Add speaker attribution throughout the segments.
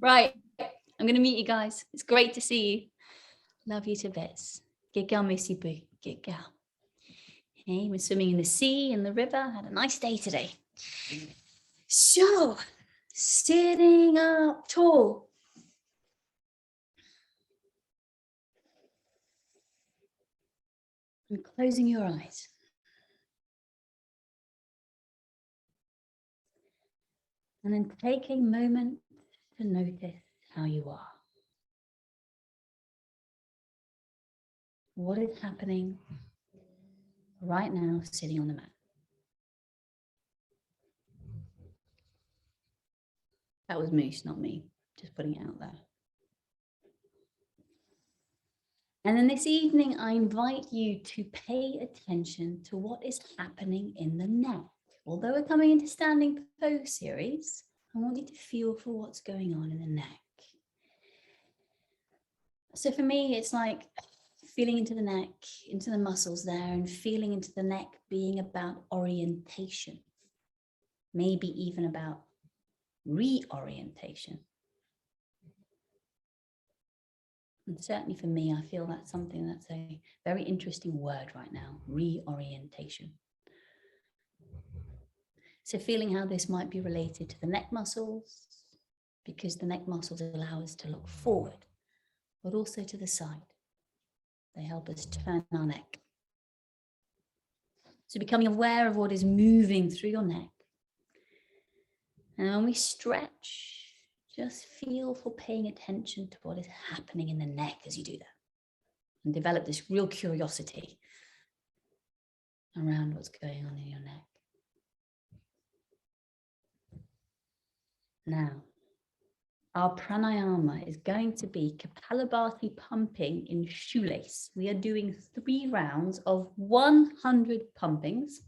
Speaker 1: Right, I'm going to meet you guys. It's great to see you. Love you to bits. Good girl, Missy Boo. Good girl. Hey, we're swimming in the sea, in the river. Had a nice day today. So, sitting up tall. And closing your eyes. And then take a moment to notice how you are. What is happening right now sitting on the mat? That was Moose, not me. Just putting it out there. And then this evening, I invite you to pay attention to what is happening in the neck. Although we're coming into standing pose series, I want you to feel for what's going on in the neck. So for me, it's like feeling into the neck, into the muscles there, and feeling into the neck being about orientation. Maybe even about reorientation. And certainly for me, I feel that's something that's a very interesting word right now, reorientation. So feeling how this might be related to the neck muscles, because the neck muscles allow us to look forward, but also to the side. They help us turn our neck. So becoming aware of what is moving through your neck. And when we stretch, just feel for paying attention to what is happening in the neck as you do that. And develop this real curiosity around what's going on in your neck. Now, our pranayama is going to be Kapalabhati pumping in shoelace. We are doing 3 rounds of 100 pumpings.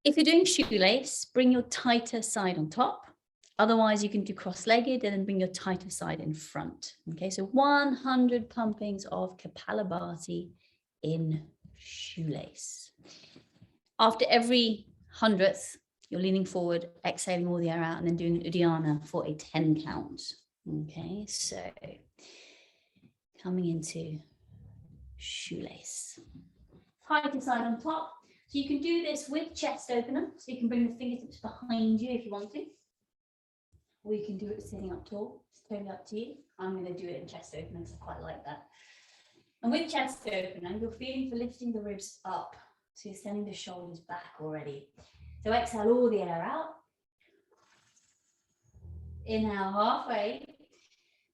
Speaker 1: If you're doing shoelace, bring your tighter side on top. Otherwise, you can do cross-legged and then bring your tighter side in front. Okay, so 100 pumpings of Kapalabhati in shoelace. After every 100th, you're leaning forward, exhaling all the air out, and then doing Uddiyana for a 10 count. Okay, so coming into shoelace. Tighter side on top. So you can do this with chest opener. So you can bring the fingertips behind you if you want to. Or you can do it sitting up tall. It's totally up to you. I'm going to do it in chest opener because I quite like that. And with chest opener, you're feeling for lifting the ribs up. So you're sending the shoulders back already. So exhale all the air out. Inhale halfway.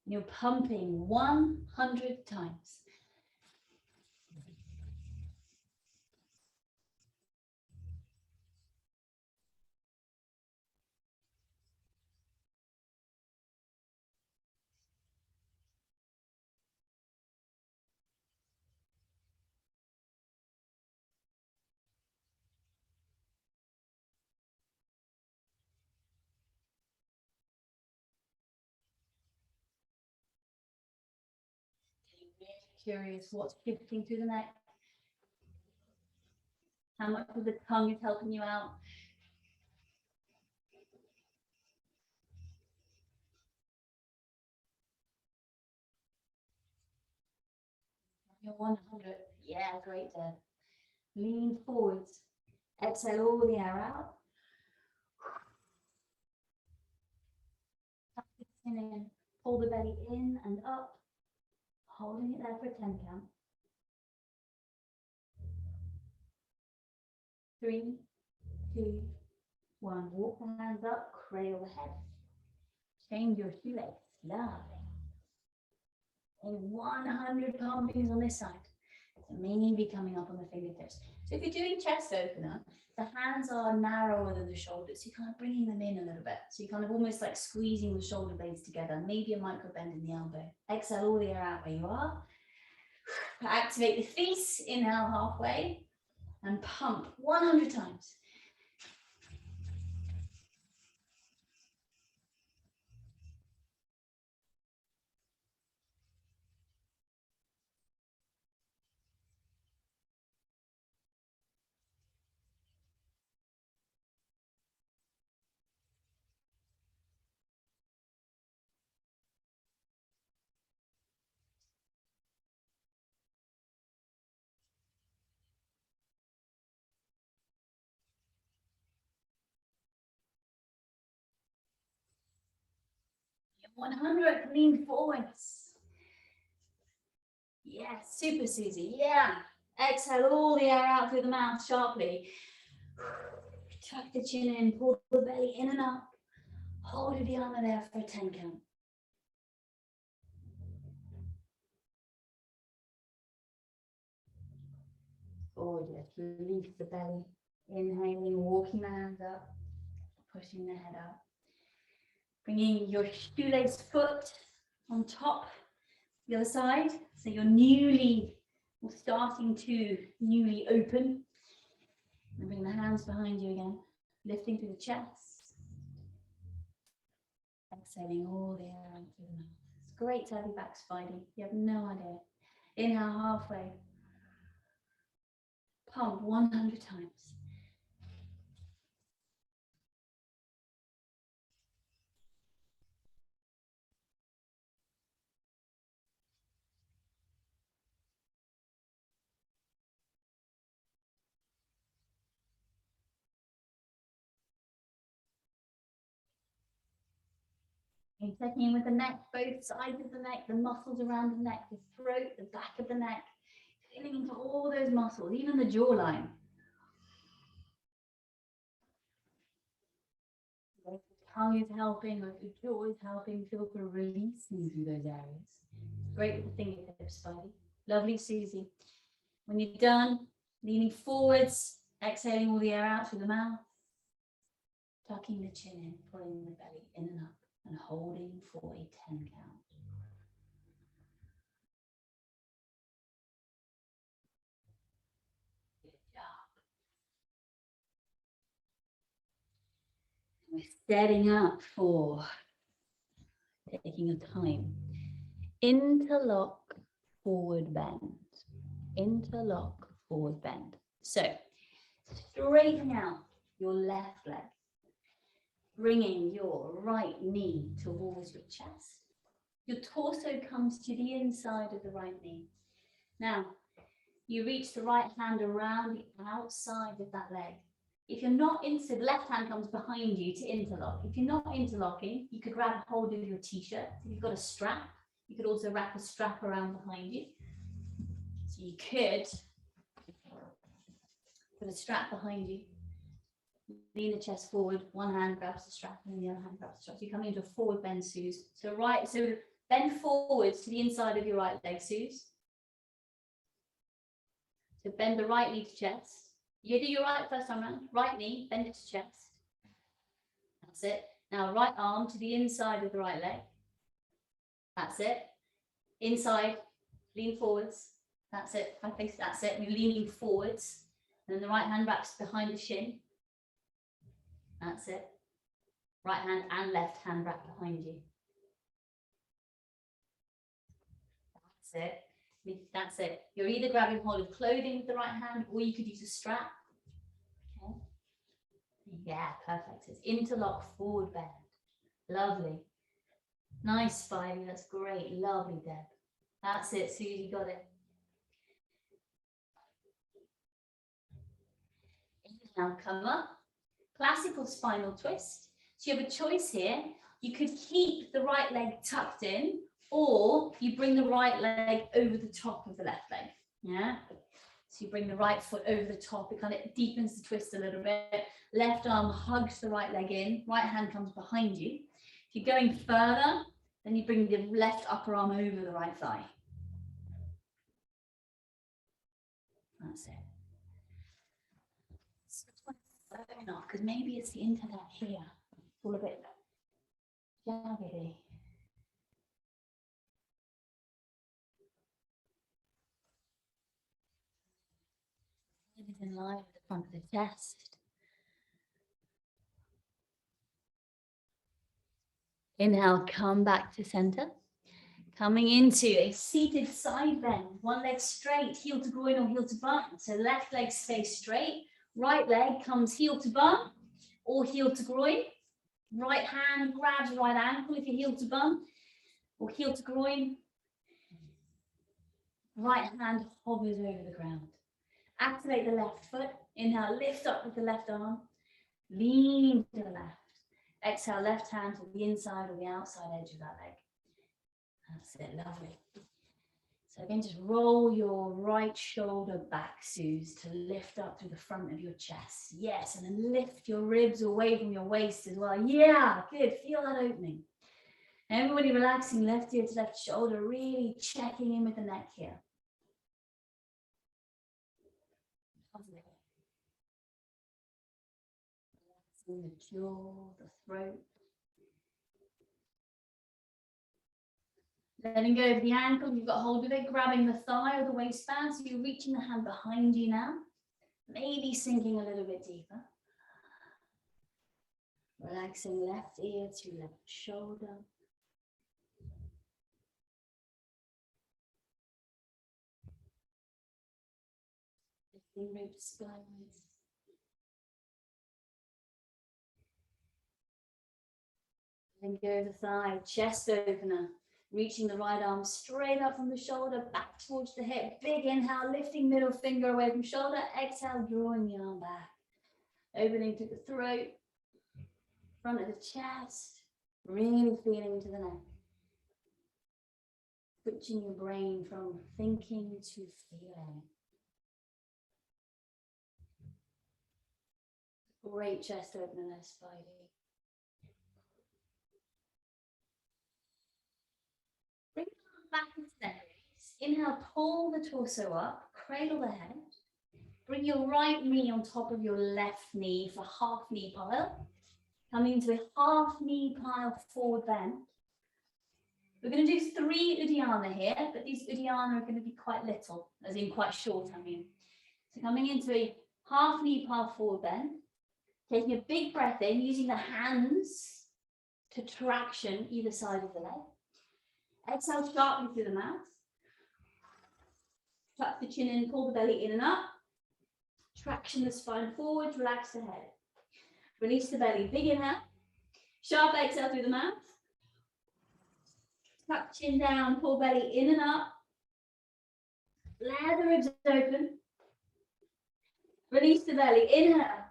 Speaker 1: You're pumping 100 times. Curious what's shifting through the neck. How much of the tongue is helping you out? You're 100. Yeah, great there. Lean forwards. Exhale all the air out. Tuck the chin in. Pull the belly in and up. Holding it there for a 10 count. 3, 2, 1. Walk the hands up, cradle the head. Change your shoelace. Lovely. And 100 pumpings on this side. So maybe coming up on the fingertips. So if you're doing chest opener, the hands are narrower than the shoulders. So you're kind of bringing them in a little bit. So you're kind of almost like squeezing the shoulder blades together. Maybe a micro bend in the elbow. Exhale all the air out where you are. Activate the feet. Inhale halfway. And pump 100 times. 100, lean forwards. Yeah, super Susie. Yeah. Exhale all the air out through the mouth sharply. Tuck the chin in, pull the belly in and up. Hold the arm there for a 10 count. Gorgeous. Release the belly. Inhaling, walking the hands up, pushing the head up. Bringing your shoelace foot on top, the other side. So you're starting to newly open. And bring the hands behind you again, lifting through the chest. Exhaling all the air out through the mouth. It's great to have your back spidey. You have no idea. Inhale halfway. Pump 100 times. And checking in with the neck, both sides of the neck, the muscles around the neck, the throat, the back of the neck. Feeling into all those muscles, even the jawline. If the tongue is helping, or if the jaw is helping, feel for releasing through those areas. Great with the fingertips, Spidey. Lovely, Susie. When you're done, leaning forwards, exhaling all the air out through the mouth. Tucking the chin in, pulling the belly in and up, and holding for a 10 count. Good job. We're setting up for taking a time. Interlock, forward bend. Interlock, forward bend. So, straighten out your left leg. Bringing your right knee towards your chest. Your torso comes to the inside of the right knee. Now, you reach the right hand around the outside of that leg. If you're not into, the left hand comes behind you to interlock. If you're not interlocking, you could grab hold of your t-shirt. If you've got a strap, you could also wrap a strap around behind you. So you could put a strap behind you. Lean the chest forward, one hand grabs the strap and the other hand grabs the strap. So you're coming into a forward bend, Suze. So bend forwards to the inside of your right leg, Suze. So bend the right knee to chest. You do your right first time around, right knee, bend it to chest. That's it. Now right arm to the inside of the right leg. That's it. Inside, lean forwards. That's it. I think that's it. You're leaning forwards. And then the right hand wraps behind the shin. That's it. Right hand and left hand wrap behind you. That's it. That's it. You're either grabbing hold of clothing with the right hand, or you could use a strap. Okay. Yeah, perfect. It's interlock, forward bend. Lovely. Nice, Spidey. That's great. Lovely, Deb. That's it, Susie, got it. Now come up. Classical spinal twist. So you have a choice here. You could keep the right leg tucked in, or you bring the right leg over the top of the left leg. Yeah. So you bring the right foot over the top. It kind of deepens the twist a little bit. Left arm hugs the right leg in. Right hand comes behind you. If you're going further, then you bring the left upper arm over the right thigh. That's it. Enough, because maybe it's the internet here. It's all a bit jaggedy. It is in line with the front of the chest. Inhale, come back to center. Coming into a seated side bend. One leg straight, heel to groin or heel to bum. So left leg stays straight. Right leg comes heel to bum or heel to groin. Right hand grabs right ankle if you're heel to bum or heel to groin. Right hand hovers over the ground. Activate the left foot. Inhale, lift up with the left arm. Lean to the left. Exhale, left hand to the inside or the outside edge of that leg. That's it, lovely. So again, just roll your right shoulder back, Suze, to lift up through the front of your chest. Yes, and then lift your ribs away from your waist as well. Yeah, good, feel that opening. Everybody relaxing left ear to left shoulder, really checking in with the neck here. Lovely. Relaxing the jaw, the throat. Letting go of the ankle, you've got hold of it, grabbing the thigh or the waistband, so you're reaching the hand behind you now, maybe sinking a little bit deeper. Relaxing left ear to left shoulder. Lifting ribs skyward. Letting go of the thigh, chest opener. Reaching the right arm straight up from the shoulder, back towards the hip. Big inhale, lifting middle finger away from shoulder. Exhale, drawing the arm back. Opening to the throat, front of the chest. Really feeling into the neck. Switching your brain from thinking to feeling. Great chest opener there, Spidey. Bring the arm back into the knees. Inhale, pull the torso up, cradle the head. Bring your right knee on top of your left knee for half knee pile. Coming into a half knee pile forward bend. We're going to do 3 Uddiyana here, but these Uddiyana are going to be quite little, as in quite short, I mean. So coming into a half knee pile forward bend, taking a big breath in, using the hands to traction either side of the leg. Exhale sharply through the mouth. Tuck the chin in, pull the belly in and up. Traction the spine forward, relax the head. Release the belly, big inhale. Sharp exhale through the mouth. Tuck chin down, pull belly in and up. Flare the ribs open. Release the belly, inhale.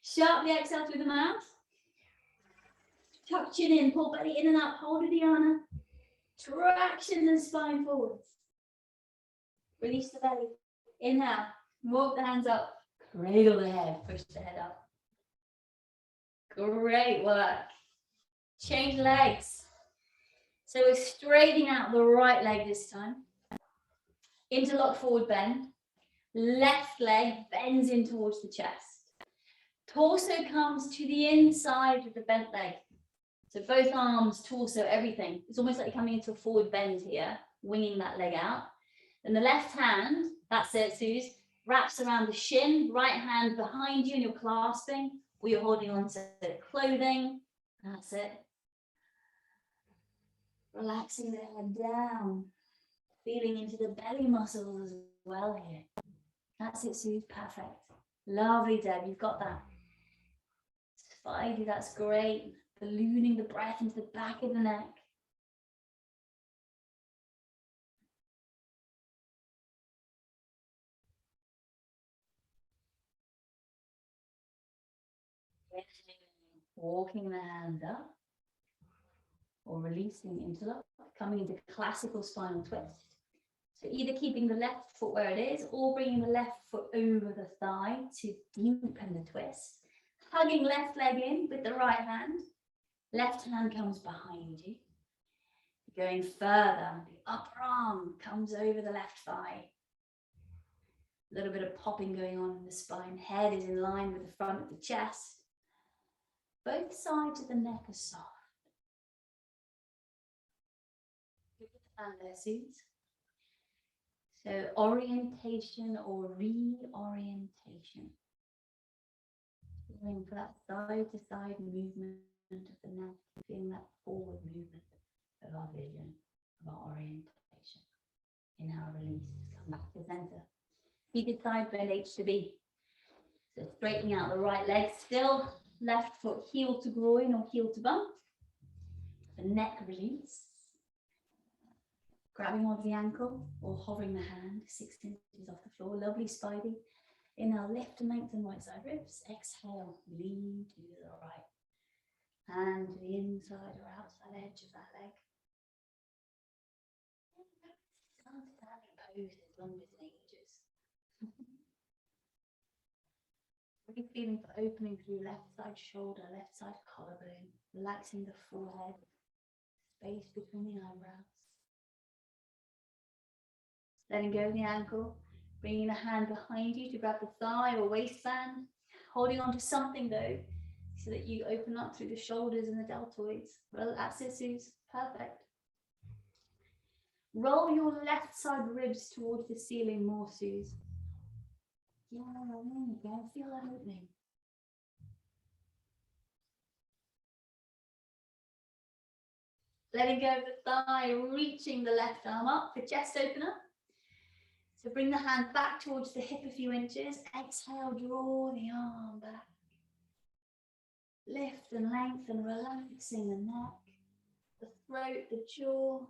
Speaker 1: Sharply exhale through the mouth. Tuck chin in, pull belly in and up, hold Uddiyana. Traction the spine forwards. Release the belly. Inhale, walk the hands up, cradle the head, push the head up. Great work. Change legs. So we're straightening out the right leg this time. Interlock forward bend. Left leg bends in towards the chest. Torso comes to the inside of the bent leg. So both arms, torso, everything. It's almost like you're coming into a forward bend here, winging that leg out. And the left hand, that's it, Suze, wraps around the shin, right hand behind you and you're clasping, or you're holding on to clothing. That's it. Relaxing the head down, feeling into the belly muscles as well here. That's it, Suze, perfect. Lovely, Deb, you've got that. Spidey, that's great. Ballooning the breath into the back of the neck. Walking the hand up or releasing interlock, coming into classical spinal twist. So either keeping the left foot where it is or bringing the left foot over the thigh to deepen the twist. Hugging left leg in with the right hand. Left hand comes behind you. Going further, the upper arm comes over the left thigh. A little bit of popping going on in the spine. Head is in line with the front of the chest. Both sides of the neck are soft. Give it a hand there, Suze. So orientation or reorientation. Going for that side to side movement of the neck, feeling that forward movement of our vision, of our orientation. Inhale, release, come back to center. Seated side bend H to B. So straightening out the right leg, still left foot heel to groin or heel to bum. The neck release. Grabbing onto the ankle or hovering the hand 6 inches off the floor. Lovely, Spidey. Inhale, lift and lengthen right side ribs. Exhale, lean to the right. Hand to the inside or outside edge of that leg. Standing poses, longest in ages. Really feeling for opening through left side shoulder, left side collarbone, relaxing the forehead, space between the eyebrows. Letting go of the ankle, bringing the hand behind you to grab the thigh or waistband, holding on to something though, so that you open up through the shoulders and the deltoids. Well, that's it, Suze. Perfect. Roll your left side ribs towards the ceiling more, Suze. Yeah, there you go. Feel that opening. Letting go of the thigh, reaching the left arm up for chest opener. So bring the hand back towards the hip a few inches. Exhale, draw the arm back. Lift and lengthen, relaxing the neck, the throat, the jaw.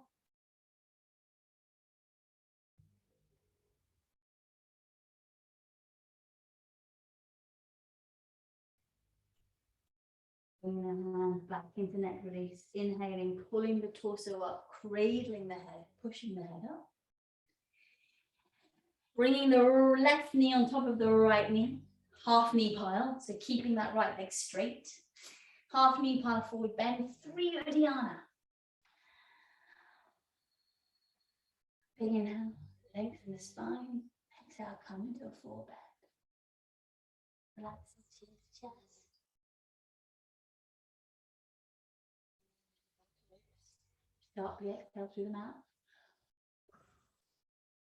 Speaker 1: Bring the hand back into neck release. Inhaling, pulling the torso up, cradling the head, pushing the head up. Bringing the left knee on top of the right knee, half knee pile, so keeping that right leg straight. Half knee pile forward bend, 3 Uddiyana. Big inhale, lengthen the spine. Exhale, come into a full bend. Relax the chest. Sharply exhale through the mouth.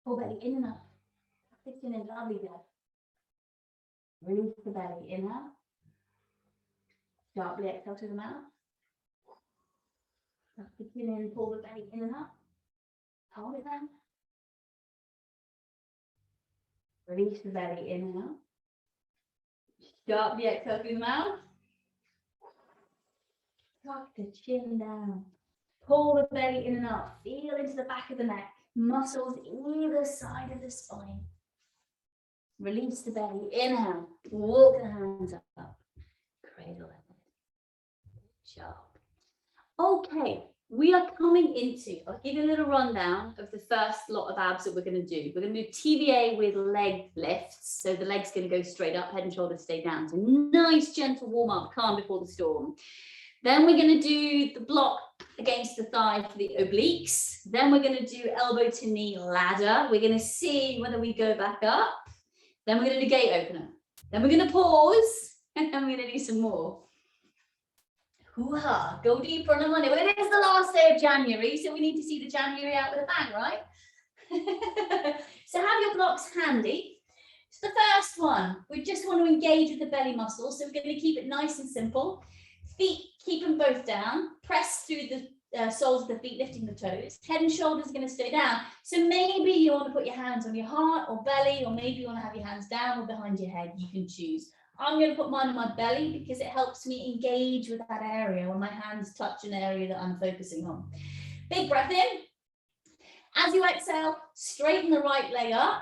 Speaker 1: Full belly in and up. Pigeon is lovely there. Release the belly. Inhale. Sharply exhale through the mouth. Pigeon in, pull the belly in and up. Hold it down. Release the belly. Inhale. Sharply exhale through the mouth. Tuck the chin down. Pull the belly in and up. Feel into the back of the neck. Muscles either side of the spine. Release the belly. Inhale. Walk the hands up. Cradle it. Sharp. Okay, we are coming into, I'll give you a little rundown of the first lot of abs that we're going to do. We're going to do TVA with leg lifts. So the leg's going to go straight up, head and shoulders stay down. So nice, gentle warm up, calm before the storm. Then we're going to do the block against the thigh for the obliques. Then we're going to do elbow to knee ladder. We're going to see whether we go back up. Then we're going to do gate opener. Then we're going to pause. And then we're going to do some more. Hoo-ha, go deeper on the Monday. Well, it is the last day of January, so we need to see the January out with a bang, right? So have your blocks handy. So the first one, we just want to engage with the belly muscles. So we're going to keep it nice and simple. Feet, keep them both down. Press through the soles of the feet, lifting the toes. Head and shoulders are going to stay down. So maybe you want to put your hands on your heart or belly, or maybe you want to have your hands down or behind your head. You can choose. I'm going to put mine on my belly because it helps me engage with that area when my hands touch an area that I'm focusing on. Big breath in. As you exhale, straighten the right leg up.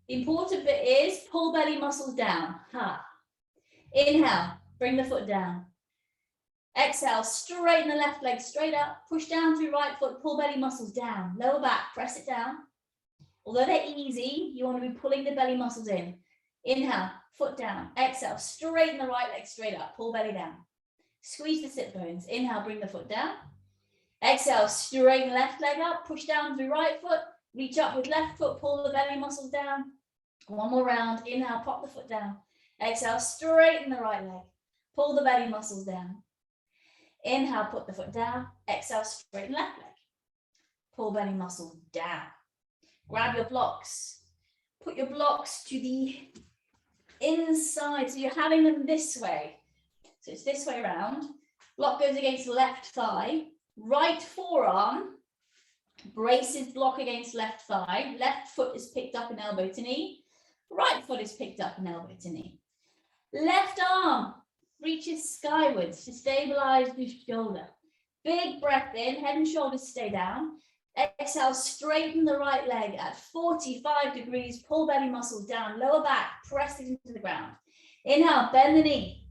Speaker 1: The important bit is pull belly muscles down. Ha. Inhale, bring the foot down. Exhale, straighten the left leg straight up. Push down through right foot, pull belly muscles down. Lower back, press it down. Although they're easy, you want to be pulling the belly muscles in. Inhale, foot down. Exhale, straighten the right leg straight up. Pull belly down. Squeeze the sit bones. Inhale, bring the foot down. Exhale, straighten left leg up. Push down through right foot. Reach up with left foot. Pull the belly muscles down. One more round. Inhale, pop the foot down. Exhale, straighten the right leg. Pull the belly muscles down. Inhale, put the foot down. Exhale, straighten left leg. Pull belly muscles down. Grab your blocks. Put your blocks to the inside, so you're having them this way. So it's this way around. Block goes against left thigh. Right forearm braces block against left thigh. Left foot is picked up in elbow to knee. Right foot is picked up in elbow to knee. Left arm reaches skywards to stabilize the shoulder. Big breath in, head and shoulders stay down. Exhale, straighten the right leg at 45 degrees, pull belly muscles down, lower back, press it into the ground. Inhale, bend the knee.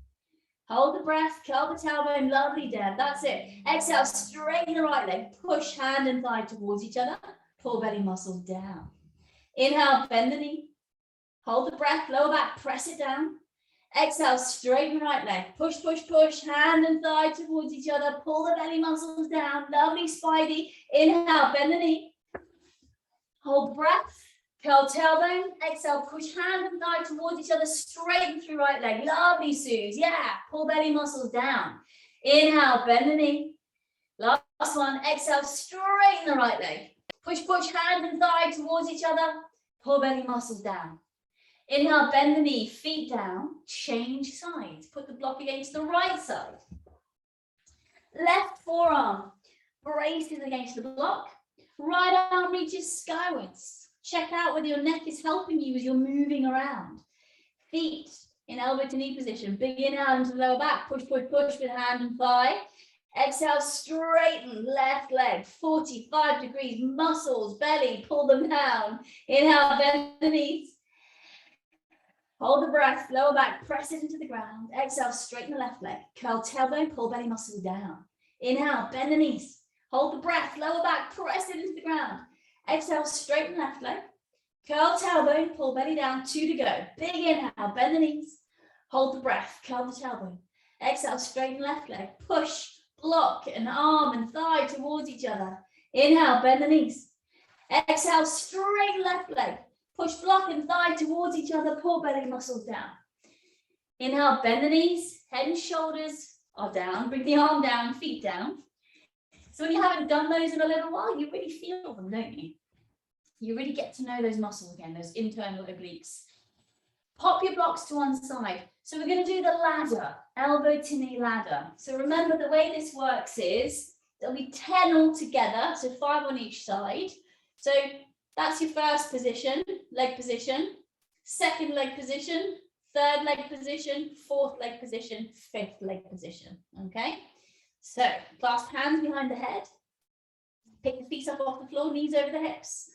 Speaker 1: Hold the breath, curl the tailbone, lovely, Deb. That's it. Exhale, straighten the right leg. Push hand and thigh towards each other. Pull belly muscles down. Inhale, bend the knee. Hold the breath, lower back, press it down. Exhale, straighten the right leg. Push, push, push. Hand and thigh towards each other. Pull the belly muscles down. Lovely, Spidey. Inhale, bend the knee. Hold the breath. Curl tailbone. Exhale, push hand and thigh towards each other. Straighten through right leg. Lovely, Suze. Yeah. Pull belly muscles down. Inhale, bend the knee. Last one. Exhale, straighten the right leg. Push, push hand and thigh towards each other. Pull belly muscles down. Inhale, bend the knee, feet down, change sides. Put the block against the right side. Left forearm braces against the block. Right arm reaches skywards. Check out whether your neck is helping you as you're moving around. Feet in elbow to knee position. Big inhale into the lower back. Push, push, push with hand and thigh. Exhale, straighten left leg, 45 degrees, muscles, belly, pull them down. Inhale, bend the knees. Hold the breath, lower back, press it into the ground. Exhale, straighten the left leg. Curl tailbone, pull belly muscles down. Inhale, bend the knees. Hold the breath, lower back, press it into the ground. Exhale, straighten left leg. Curl tailbone, pull belly down, 2 to go. Big inhale, bend the knees. Hold the breath, curl the tailbone. Exhale, straighten left leg. Push, block, an arm and thigh towards each other. Inhale, bend the knees. Exhale, straighten left leg. Push block and thigh towards each other, pull belly muscles down. Inhale, bend the knees, head and shoulders are down. Bring the arm down, feet down. So when you haven't done those in a little while, you really feel them, don't you? You really get to know those muscles again, those internal obliques. Pop your blocks to one side. So we're going to do the ladder, elbow to knee ladder. So remember the way this works is there'll be 10 all together, so 5 on each side. So that's your first position, leg position, second leg position, third leg position, fourth leg position, fifth leg position, okay? So clasp hands behind the head, pick the feet up off the floor, knees over the hips.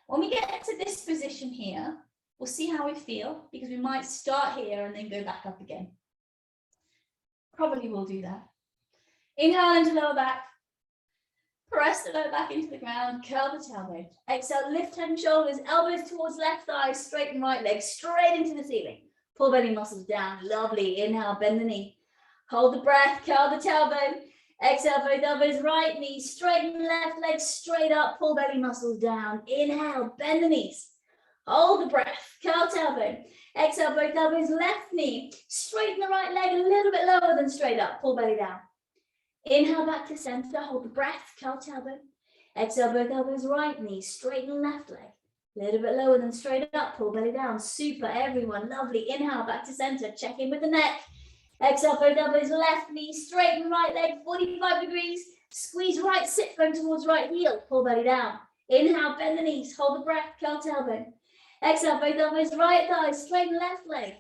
Speaker 1: When we get to this position here, we'll see how we feel because we might start here and then go back up again. Probably will do that. Inhale into lower back. Press the lower back into the ground, curl the tailbone. Exhale, lift head and shoulders, elbows towards left thigh, straighten right leg, straight into the ceiling. Pull belly muscles down, lovely. Inhale, bend the knee. Hold the breath, curl the tailbone. Exhale, both elbows, right knee, straighten left leg, straight up, pull belly muscles down. Inhale, bend the knees. Hold the breath, curl tailbone. Exhale, both elbows, left knee, straighten the right leg a little bit lower than straight up, pull belly down. Inhale back to center, hold the breath, curl tailbone. Exhale, both elbows, right knee, straighten left leg. A little bit lower than straight up, pull belly down. Super, everyone, lovely. Inhale back to center, check in with the neck. Exhale, both elbows, left knee, straighten right leg, 45 degrees. Squeeze right sit bone towards right heel, pull belly down. Inhale, bend the knees, hold the breath, curl tailbone. Exhale, both elbows, right thigh, straighten left leg.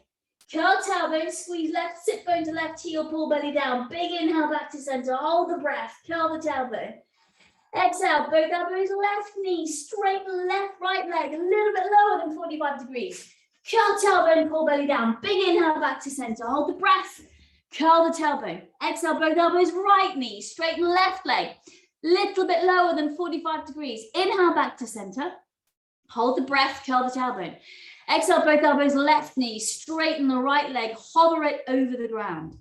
Speaker 1: Curl tailbone, squeeze left sit bone to left heel, pull belly down. Big inhale back to center, hold the breath, curl the tailbone. Exhale, both elbows, left knee, straighten left right leg, a little bit lower than 45 degrees. Curl tailbone, pull belly down. Big inhale back to center, hold the breath, curl the tailbone. Exhale, both elbows, right knee, straighten left leg, little bit lower than 45 degrees. Inhale back to center, hold the breath, curl the tailbone. Exhale, both elbows, left knee, straighten the right leg, hover it over the ground.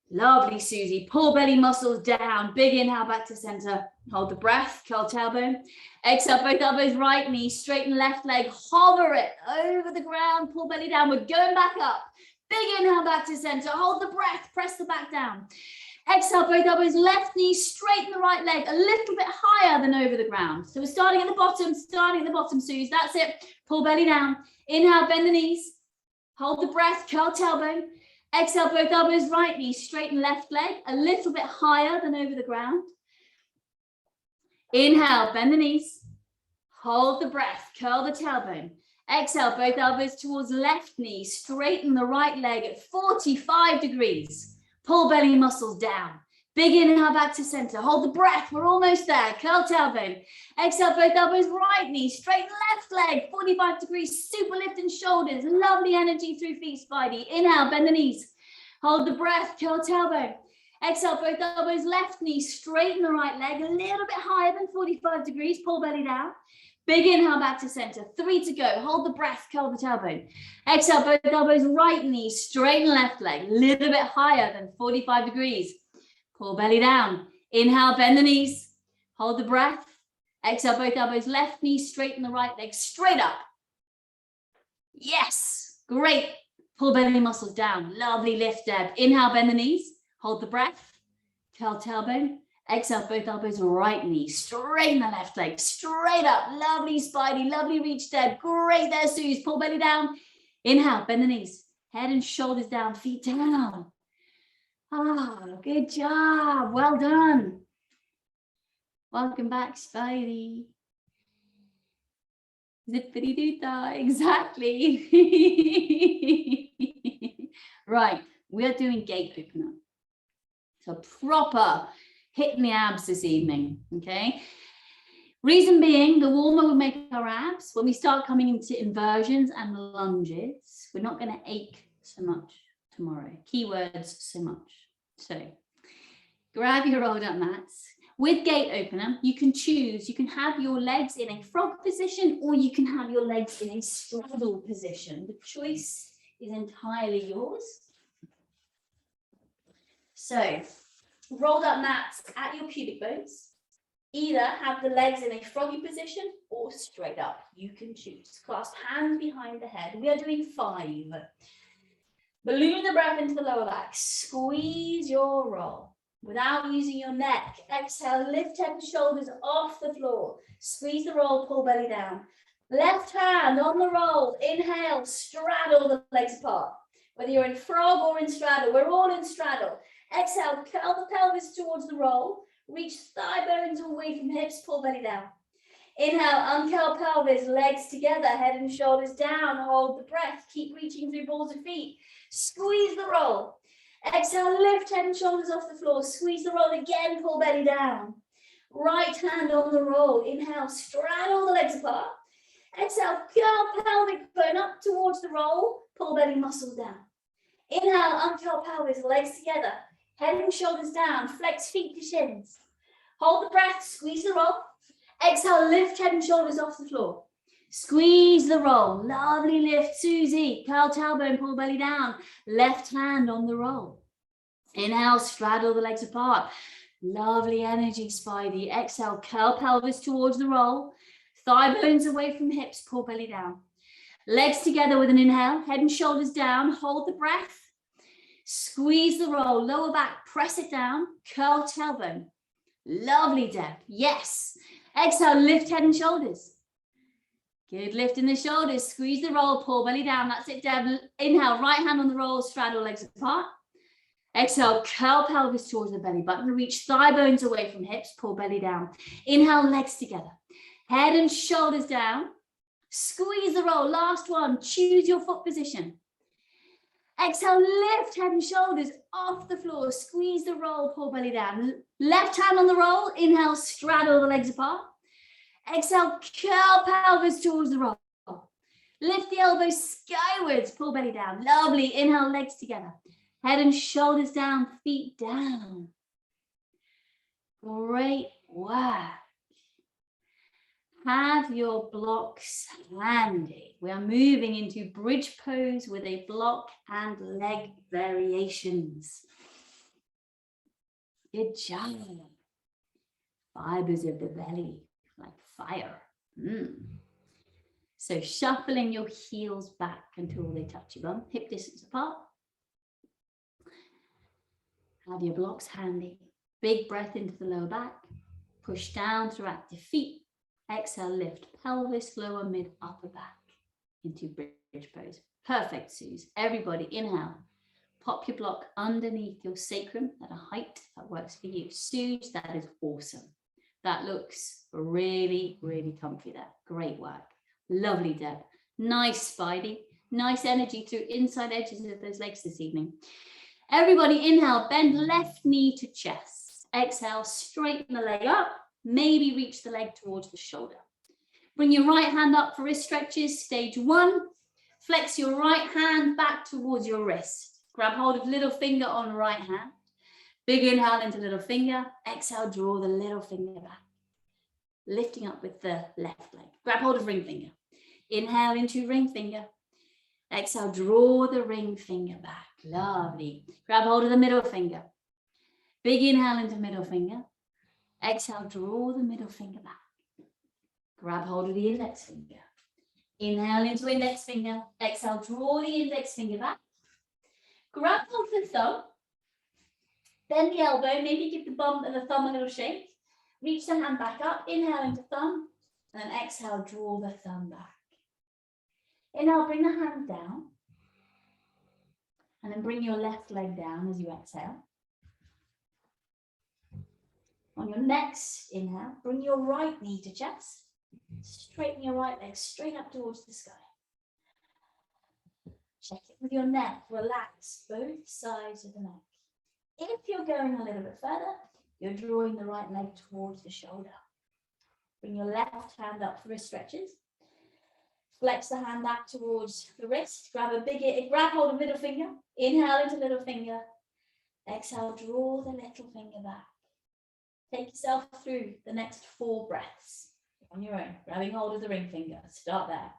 Speaker 1: Lovely, Susie. Pull belly muscles down. Big inhale back to center. Hold the breath, curl tailbone. Exhale, both elbows, right knee, straighten left leg, hover it over the ground, pull belly down. We're going back up. Big inhale back to center. Hold the breath, press the back down. Exhale, both elbows, left knee, straighten the right leg a little bit higher than over the ground. So we're starting at the bottom, Suze. That's it. Pull belly down. Inhale, bend the knees. Hold the breath, curl tailbone. Exhale, both elbows, right knee, straighten left leg a little bit higher than over the ground. Inhale, bend the knees. Hold the breath, curl the tailbone. Exhale, both elbows towards left knee, straighten the right leg at 45 degrees. Pull belly muscles down. Big inhale back to center. Hold the breath. We're almost there. Curl tailbone. Exhale, both elbows, right knee, straighten left leg, 45 degrees. Super lift in shoulders. Lovely energy through feet, Spidey. Inhale, bend the knees. Hold the breath, curl tailbone. Exhale, both elbows, left knee, straighten the right leg, a little bit higher than 45 degrees, pull belly down. Big inhale back to center, 3 to go. Hold the breath, curl the tailbone. Exhale, both elbows, right knee, straighten left leg, a little bit higher than 45 degrees. Pull belly down. Inhale, bend the knees. Hold the breath. Exhale, both elbows, left knee, straighten the right leg, straight up. Yes, great. Pull belly muscles down. Lovely lift, Deb. Inhale, bend the knees. Hold the breath. Curl tailbone. Exhale, both elbows, right knee. Straighten the left leg. Straight up. Lovely Spidey. Lovely reach, Deb. Great there, Suze. Pull belly down. Inhale, bend the knees. Head and shoulders down. Feet down. Ah, good job. Well done. Welcome back, Spidey. Zippity doo dah. Exactly. Right. We are doing gate opener. So proper hitting the abs this evening, okay? Reason being, the warmer we make our abs, when we start coming into inversions and lunges, we're not going to ache so much tomorrow. Keywords, so much. So grab your rolled up mats. With gate opener, you can choose, you can have your legs in a frog position or you can have your legs in a straddle position. The choice is entirely yours. So, rolled up mats at your pubic bones. Either have the legs in a froggy position or straight up. You can choose. Clasp hands behind the head. We are doing 5. Balloon the breath into the lower back. Squeeze your roll without using your neck. Exhale, lift head and shoulders off the floor. Squeeze the roll, pull belly down. Left hand on the roll. Inhale, straddle the legs apart. Whether you're in frog or in straddle, we're all in straddle. Exhale, curl the pelvis towards the roll. Reach thigh bones away from hips, pull belly down. Inhale, uncurl pelvis, legs together, head and shoulders down. Hold the breath. Keep reaching through balls of feet. Squeeze the roll. Exhale, lift head and shoulders off the floor. Squeeze the roll again, pull belly down. Right hand on the roll. Inhale, straddle the legs apart. Exhale, curl pelvic bone up towards the roll. Pull belly muscle down. Inhale, uncurl pelvis, legs together. Head and shoulders down, flex feet to shins. Hold the breath, squeeze the roll. Exhale, lift head and shoulders off the floor. Squeeze the roll, lovely lift, Susie. Curl tailbone, pull belly down. Left hand on the roll. Inhale, straddle the legs apart. Lovely energy, Spidey. Exhale, curl pelvis towards the roll. Thigh bones away from hips, pull belly down. Legs together with an inhale, head and shoulders down. Hold the breath. Squeeze the roll, lower back, press it down, curl tailbone. Lovely, Deb. Yes. Exhale, lift head and shoulders. Good lift in the shoulders. Squeeze the roll, pull belly down. That's it, Deb. Inhale, right hand on the roll, straddle legs apart. Exhale, curl pelvis towards the belly button. Reach thigh bones away from hips, pull belly down. Inhale, legs together. Head and shoulders down. Squeeze the roll. Last one. Choose your foot position. Exhale, lift head and shoulders off the floor. Squeeze the roll, pull belly down. Left hand on the roll. Inhale, straddle the legs apart. Exhale, curl pelvis towards the roll. Lift the elbows skywards, pull belly down. Lovely. Inhale, legs together. Head and shoulders down, feet down. Great work. Have your blocks handy. We are moving into bridge pose with a block and leg variations. Good job. Fibers of the belly, like fire. So shuffling your heels back until they touch your bum, hip distance apart. Have your blocks handy. Big breath into the lower back. Push down through active feet. Exhale, lift pelvis, lower, mid, upper back into bridge pose. Perfect, Suze. Everybody, inhale. Pop your block underneath your sacrum at a height that works for you. Suze, that is awesome. That looks really, really comfy there. Great work. Lovely, Deb. Nice, Spidey. Nice energy through inside edges of those legs this evening. Everybody, inhale, bend left knee to chest. Exhale, straighten the leg up. Maybe reach the leg towards the shoulder. Bring your right hand up for wrist stretches. Stage 1. Flex your right hand back towards your wrist. Grab hold of little finger on right hand. Big inhale into little finger. Exhale, draw the little finger back. Lifting up with the left leg. Grab hold of ring finger. Inhale into ring finger. Exhale, draw the ring finger back. Lovely. Grab hold of the middle finger. Big inhale into middle finger. Exhale, draw the middle finger back. Grab hold of the index finger. Inhale into index finger. Exhale, draw the index finger back. Grab hold of the thumb. Bend the elbow. Maybe give the bum and the thumb a little shake. Reach the hand back up. Inhale into thumb. And then exhale, draw the thumb back. Inhale, bring the hand down. And then bring your left leg down as you exhale. On your next inhale, bring your right knee to chest. Straighten your right leg straight up towards the sky. Check it with your neck. Relax both sides of the neck. If you're going a little bit further, you're drawing the right leg towards the shoulder. Bring your left hand up for wrist stretches. Flex the hand back towards the wrist. Grab hold of middle finger. Inhale into little finger. Exhale, draw the little finger back. Take yourself through the next 4 breaths on your own. Grabbing hold of the ring finger. Start there.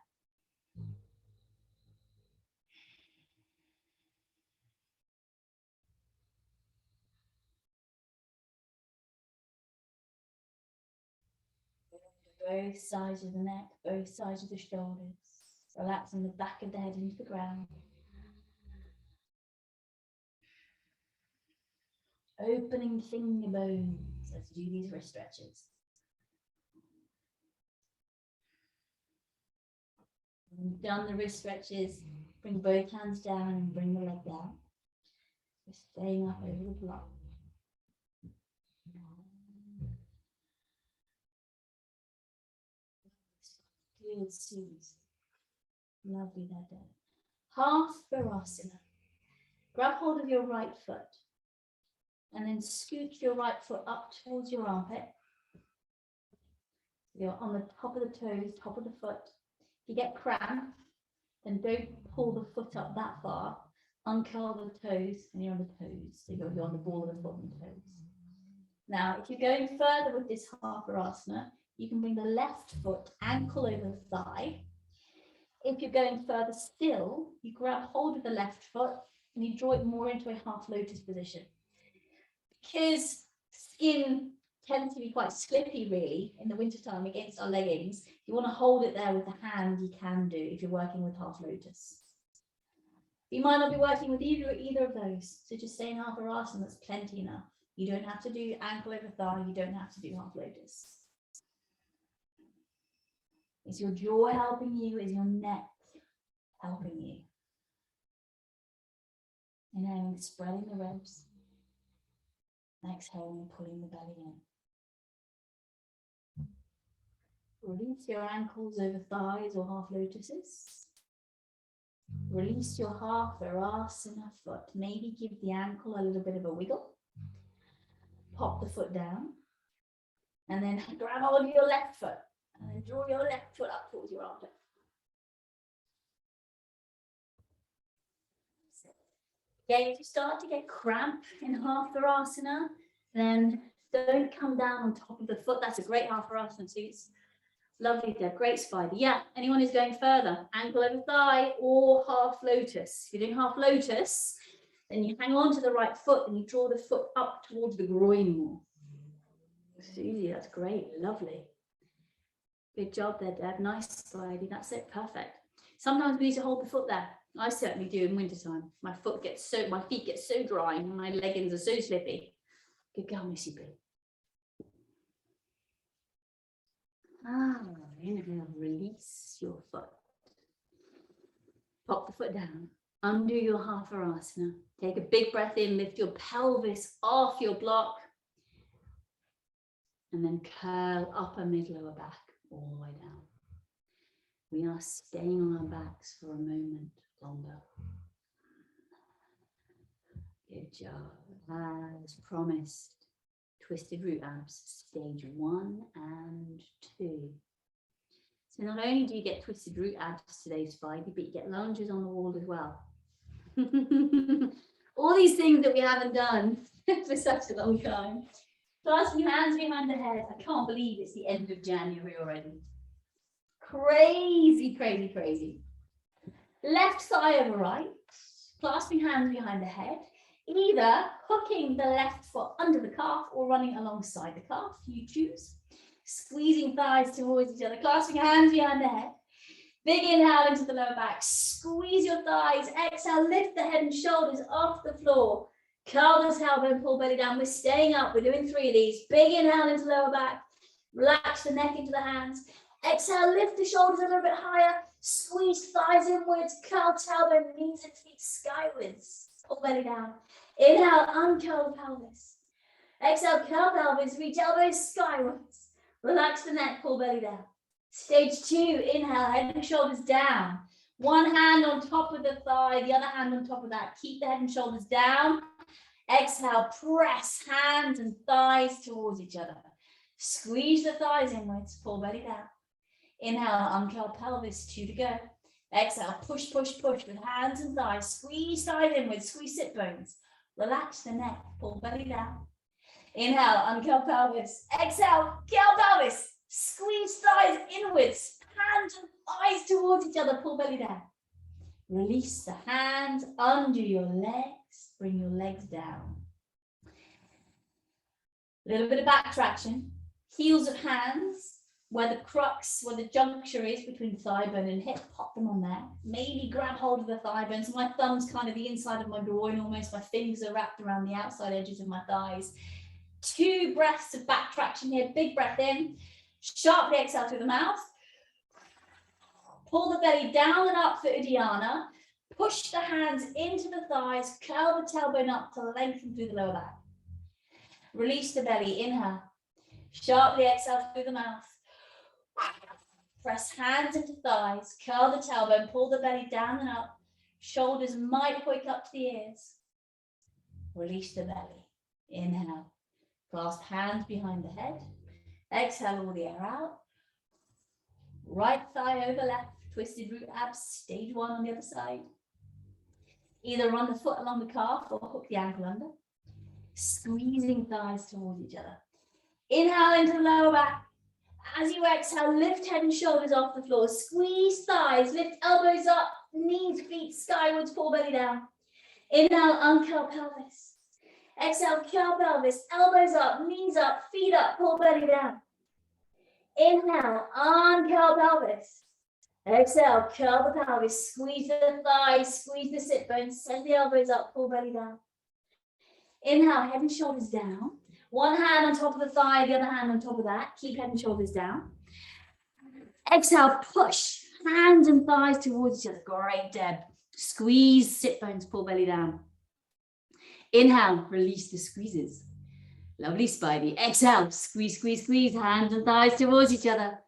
Speaker 1: Both sides of the neck, both sides of the shoulders. Relaxing the back of the head into the ground. Opening finger bones as you do these wrist stretches. When you've done the wrist stretches, bring both hands down and bring the leg down. We're staying up over the block. Good, Suze. Lovely that day. Half Virasana. Grab hold of your right foot and then scoot your right foot up towards your armpit. You're on the top of the toes, top of the foot. If you get cramp, then don't pull the foot up that far. Uncurl the toes and you're on the toes. So you're on the ball of the foot and toes. Now, if you're going further with this half Virasana, you can bring the left foot ankle over the thigh. If you're going further still, you grab hold of the left foot and you draw it more into a half lotus position. Because skin tends to be quite slippy really in the wintertime against our leggings, if you want to hold it there with the hand, you can do if you're working with half lotus. You might not be working with either of those, so just stay in half Virasana, that's plenty enough. You don't have to do ankle over thigh, you don't have to do half lotus. Is your jaw helping you? Is your neck helping you? Inhaling, spreading the ribs. Exhaling, pulling the belly in. Release your ankles over thighs or half lotuses. Release your half Virasana foot. Maybe give the ankle a little bit of a wiggle. Pop the foot down. And then grab hold of your left foot. And then draw your left foot up towards your armpit. Okay, if you start to get cramp in half Virasana, then don't come down on top of the foot. That's a great half Virasana, Suze. Lovely there, great spider. Yeah, anyone who's going further, ankle over thigh or half lotus. If you're doing half lotus, then you hang on to the right foot and you draw the foot up towards the groin more. Susie, that's great, lovely. Good job there, Deb. Nice, Spidey. That's it, perfect. Sometimes we need to hold the foot there. I certainly do in wintertime. My feet get so dry and my leggings are so slippy. Good girl, Missy Boo. Inhale, release your foot. Pop the foot down. Undo your half Virasana. Take a big breath in, lift your pelvis off your block. And then curl upper, mid, lower back all the way down. We are staying on our backs for a moment longer. Good job. As promised, twisted root abs, stage 1 and 2. So not only do you get twisted root abs today, Spidey, but you get lunges on the wall as well. All these things that we haven't done for such a long time. Clasping your hands behind the head. I can't believe it's the end of January already. Crazy, crazy, crazy. Left thigh over right. Clasping hands behind the head. Either hooking the left foot under the calf or running alongside the calf. You choose. Squeezing thighs towards each other. Clasping hands behind the head. Big inhale into the lower back. Squeeze your thighs. Exhale, lift the head and shoulders off the floor. Curl the tailbone, pull belly down. We're staying up. We're doing 3 of these. Big inhale into lower back. Relax the neck into the hands. Exhale, lift the shoulders a little bit higher. Squeeze thighs inwards. Curl tailbone, knees and feet skywards. Pull belly down. Inhale, uncurl the pelvis. Exhale, curl pelvis. Reach elbows skywards. Relax the neck, pull belly down. Stage 2, inhale, head and shoulders down. One hand on top of the thigh, the other hand on top of that. Keep the head and shoulders down. Exhale, press hands and thighs towards each other. Squeeze the thighs inwards, pull belly down. Inhale, uncurl pelvis, 2 to go. Exhale, push, push, push with hands and thighs. Squeeze thighs inwards, squeeze sit bones. Relax the neck, pull belly down. Inhale, uncurl pelvis. Exhale, curl pelvis. Squeeze thighs inwards, hands and thighs towards each other, pull belly down. Release the hands under your legs, bring your legs down. A little bit of back traction, heels of hands, where the crux, where the juncture is between thigh bone and hip, pop them on there. Maybe grab hold of the thigh bone. So my thumb's kind of the inside of my groin almost, my fingers are wrapped around the outside edges of my thighs. 2 breaths of back traction here, big breath in. Sharply exhale through the mouth. Pull the belly down and up for Uddiyana. Push the hands into the thighs. Curl the tailbone up to lengthen through the lower back. Release the belly. Inhale. Sharply exhale through the mouth. Press hands into thighs. Curl the tailbone. Pull the belly down and up. Shoulders might hook up to the ears. Release the belly. Inhale. Clasp hands behind the head. Exhale all the air out. Right thigh over left, twisted root abs, stage 1 on the other side. Either run the foot along the calf or hook the ankle under. Squeezing thighs towards each other. Inhale into the lower back. As you exhale, lift head and shoulders off the floor. Squeeze thighs, lift elbows up, knees, feet skywards, pull belly down. Inhale, uncurl pelvis. Exhale, curl pelvis, elbows up, knees up, feet up, pull belly down. Inhale, uncurl pelvis. Exhale, curl the pelvis, squeeze the thighs, squeeze the sit bones, send the elbows up, pull belly down. Inhale, head and shoulders down. One hand on top of the thigh, the other hand on top of that. Keep head and shoulders down. Exhale, push hands and thighs towards each other. Great, Deb. Squeeze sit bones, pull belly down. Inhale, release the squeezes. Lovely, Spidey. Exhale, squeeze, squeeze, squeeze. Hands and thighs towards each other.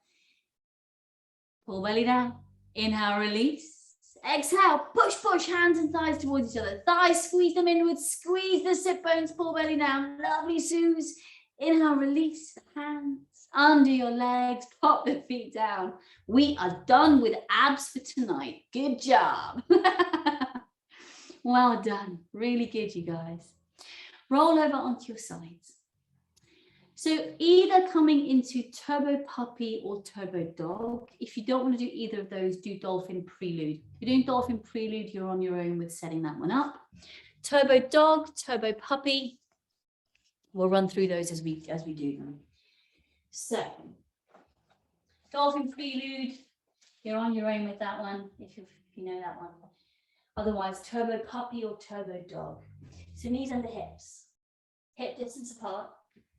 Speaker 1: Pull belly down. Inhale, release. Exhale, push, push. Hands and thighs towards each other. Thighs, squeeze them inwards. Squeeze the sit bones, pull belly down. Lovely, Suze. Inhale, release the hands under your legs. Pop the feet down. We are done with abs for tonight. Good job. Well done. Really good, you guys. Roll over onto your sides. So either coming into turbo puppy or turbo dog. If you don't want to do either of those, do dolphin prelude. If you're doing dolphin prelude, you're on your own with setting that one up. Turbo dog, turbo puppy. We'll run through those as we do them. So dolphin prelude, you're on your own with that one if you know that one. Otherwise, turbo puppy or turbo dog. So knees under hips, hip distance apart,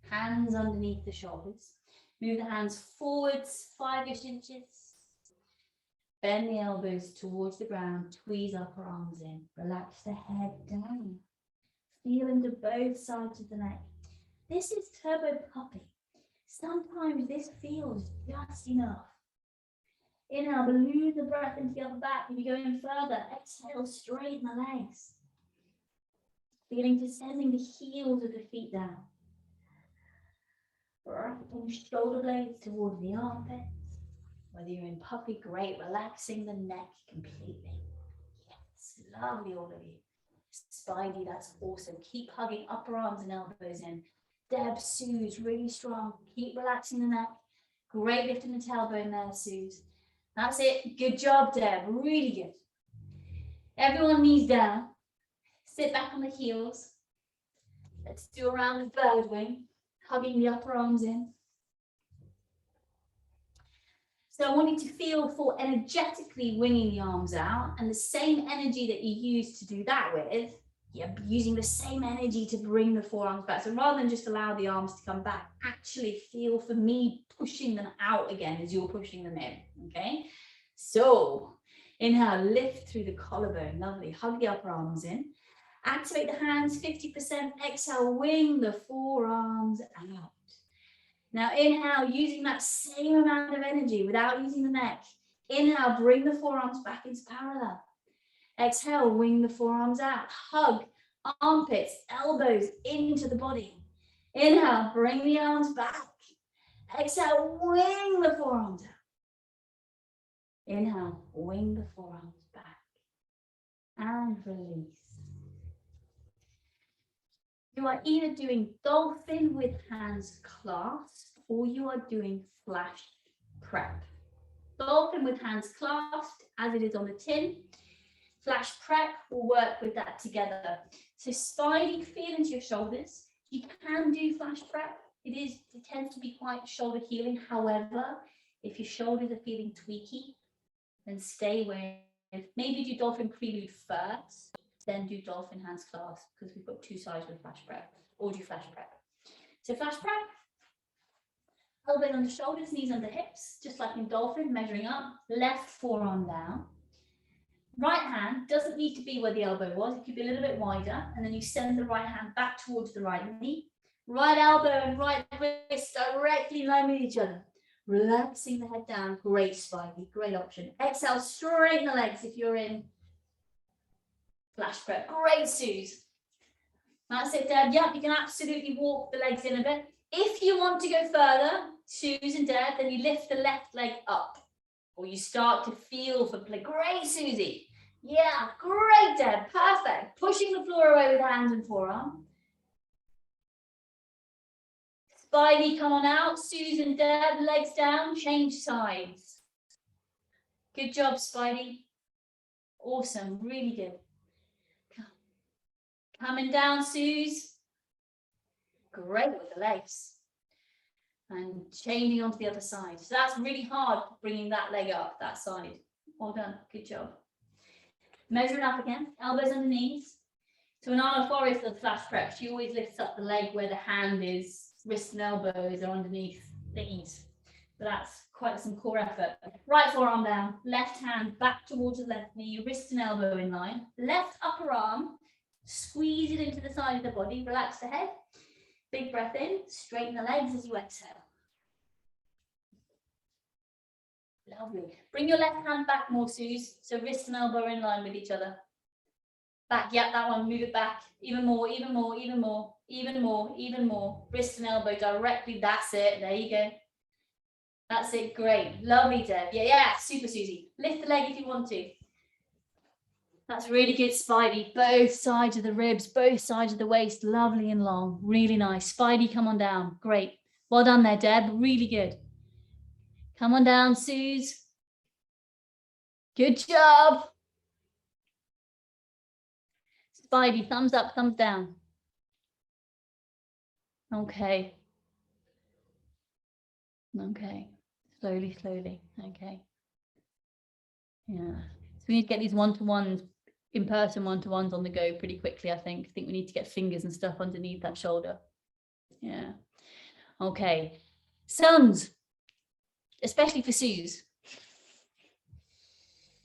Speaker 1: hands underneath the shoulders. Move the hands forwards 5-ish inches. Bend the elbows towards the ground, tweeze upper arms in. Relax the head down. Feel into both sides of the neck. This is turbo puppy. Sometimes this feels just enough. Inhale, balloon the breath into the upper back. If you go in further, exhale, straighten the legs. Feeling descending the heels of the feet down. Wrapping shoulder blades towards the armpits. Whether you're in puppy, great. Relaxing the neck completely. Yes. Lovely, all of you. Spidey, that's awesome. Keep hugging upper arms and elbows in. Deb, Suze, really strong. Keep relaxing the neck. Great lifting the tailbone there, Suze. That's it. Good job, Deb. Really good. Everyone knees down. Sit back on the heels. Let's do a round of bird wing, hugging the upper arms in. So I want you to feel for energetically winging the arms out, and the same energy that you use to do that with, you're using the same energy to bring the forearms back. So rather than just allow the arms to come back, actually feel for me pushing them out again as you're pushing them in, okay? So inhale, lift through the collarbone, lovely. Hug the upper arms in. Activate the hands, 50%. Exhale, wing the forearms out. Now inhale, using that same amount of energy without using the neck. Inhale, bring the forearms back into parallel. Exhale, wing the forearms out. Hug armpits, elbows into the body. Inhale, bring the arms back. Exhale, wing the forearms out. Inhale, wing the forearms back. And release. You are either doing dolphin with hands clasped, or you are doing flash prep. Dolphin with hands clasped, as it is on the tin. Flash prep will work with that together. So Spidey, feel into your shoulders. You can do flash prep. It tends to be quite shoulder healing. However, if your shoulders are feeling tweaky, then stay with, maybe do dolphin prelude first, then do dolphin hands clasp, because we've got two sides with flash prep, or do flash prep. So flash prep, elbows under shoulders, knees under hips, just like in dolphin, measuring up, left forearm down. Right hand doesn't need to be where the elbow was, it could be a little bit wider, and then you send the right hand back towards the right knee. Right elbow and right wrist directly in line with each other. Relaxing the head down, great Spidey, great option. Exhale, straighten the legs if you're in flash prep. Great, Suze. That's it, Deb. Yep, you can absolutely walk the legs in a bit. If you want to go further, Suze and Deb, then you lift the left leg up. Or you start to feel for play. Great, Susie. Yeah, great, Deb. Perfect. Pushing the floor away with hands and forearm. Spidey, come on out. Suze and Deb, legs down. Change sides. Good job, Spidey. Awesome. Really good. Coming down, Suze. Great with the legs. And changing onto the other side. So that's really hard, bringing that leg up, that side. Well done. Good job. Measuring up again. Elbows under knees. So when Anna Forrest does flash prep, she always lifts up the leg where the hand is. Wrists and elbows are underneath the knees. So that's quite some core effort. Right forearm down. Left hand back towards the left knee. Wrist and elbow in line. Left upper arm. Squeeze it into the side of the body. Relax the head. Big breath in. Straighten the legs as you exhale. Lovely. Bring your left hand back more, Suze. So wrist and elbow are in line with each other. Back, yeah, that one. Move it back. Even more, even more, even more, even more, even more. Wrist and elbow directly. That's it. There you go. That's it. Great. Lovely, Deb. Yeah. Super, Susie. Lift the leg if you want to. That's really good, Spidey. Both sides of the ribs, both sides of the waist. Lovely and long. Really nice. Spidey, come on down. Great. Well done there, Deb. Really good. Come on down, Suze. Good job. Spidey, thumbs up, thumbs down. Okay. Okay. Slowly, slowly. Okay. Yeah. So we need to get these one-to-ones, in-person one-to-ones on the go pretty quickly, I think. I think we need to get fingers and stuff underneath that shoulder. Yeah. Okay. Suns, especially for Suze.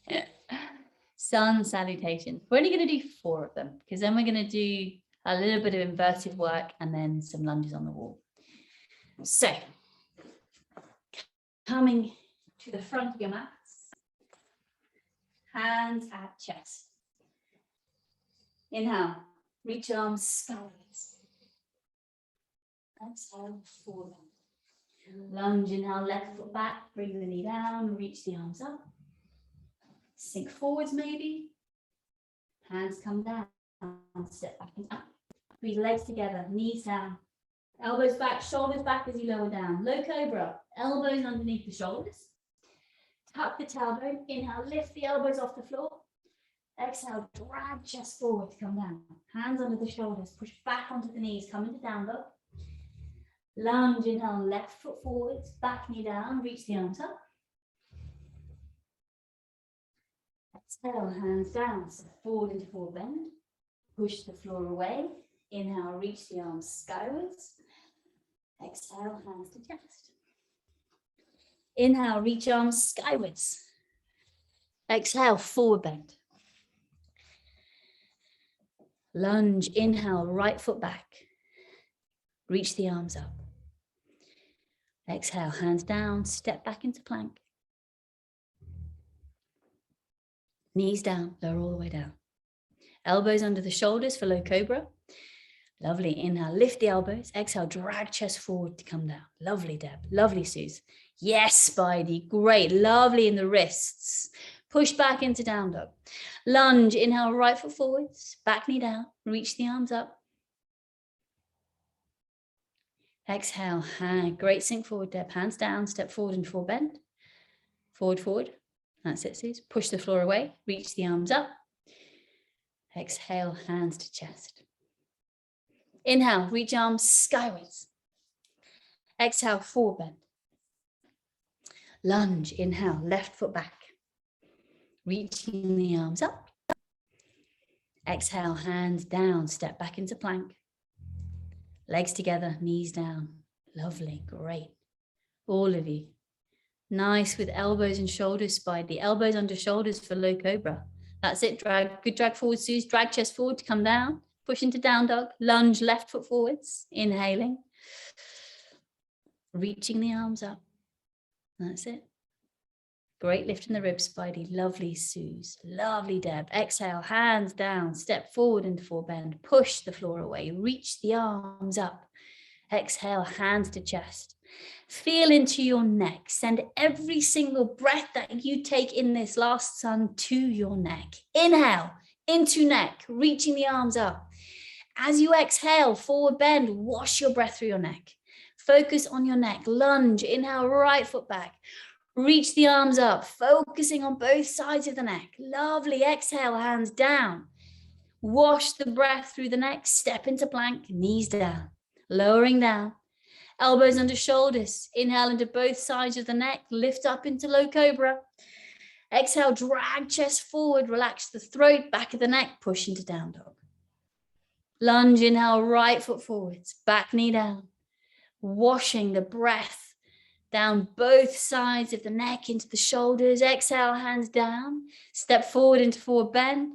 Speaker 1: Yeah. Sun salutations. We're only going to do 4 of them, because then we're going to do a little bit of inverted work and then some lunges on the wall. So, coming to the front of your mats, hands at chest. Inhale, reach arms skies. Exhale, forward. Lunge, inhale, left foot back, bring the knee down, reach the arms up. Sink forwards maybe. Hands come down, step back and up. Squeeze legs together, knees down. Elbows back, shoulders back as you lower down. Low cobra, elbows underneath the shoulders. Tuck the tailbone, inhale, lift the elbows off the floor. Exhale, drag chest forward to come down. Hands under the shoulders, push back onto the knees, come into down dog. Lunge, inhale, left foot forwards, back knee down, reach the arms up. Exhale, hands down, step forward into forward bend. Push the floor away. Inhale, reach the arms skywards. Exhale, hands to chest. Inhale, reach arms skywards. Exhale, forward bend. Lunge, inhale, right foot back. Reach the arms up. Exhale, hands down, step back into plank. Knees down, lower all the way down. Elbows under the shoulders for low cobra. Lovely, inhale, lift the elbows. Exhale, drag chest forward to come down. Lovely, Deb, lovely, Suze. Yes, Spidey, great, lovely in the wrists. Push back into down dog. Lunge, inhale, right foot forwards, back knee down, reach the arms up. Exhale, great, sink forward, Deb, hands down, step forward and forward bend. Forward, forward. That's it, Suze. Push the floor away, reach the arms up. Exhale, hands to chest. Inhale, reach arms skywards. Exhale, forward bend. Lunge, inhale, left foot back. Reaching the arms up. Exhale, hands down, step back into plank. Legs together, knees down. Lovely, great. All of you. Nice with elbows and shoulders, Spidey. Elbows under shoulders for low cobra. That's it, drag. Good drag forward, Suze. Drag chest forward to come down. Push into down dog. Lunge, left foot forwards. Inhaling. Reaching the arms up. That's it. Great lift in the ribs, Spidey. Lovely, Suze. Lovely, Deb. Exhale, hands down. Step forward into forward bend. Push the floor away. Reach the arms up. Exhale, hands to chest. Feel into your neck. Send every single breath that you take in this last sun to your neck. Inhale, into neck, reaching the arms up. As you exhale, forward bend, wash your breath through your neck. Focus on your neck. Lunge, inhale, right foot back. Reach the arms up, focusing on both sides of the neck. Lovely. Exhale, hands down. Wash the breath through the neck. Step into plank, knees down. Lowering down. Elbows under shoulders. Inhale into both sides of the neck. Lift up into low cobra. Exhale, drag chest forward. Relax the throat, back of the neck. Push into down dog. Lunge, inhale, right foot forwards. Back knee down. Washing the breath down both sides of the neck into the shoulders. Exhale, hands down. Step forward into forward bend.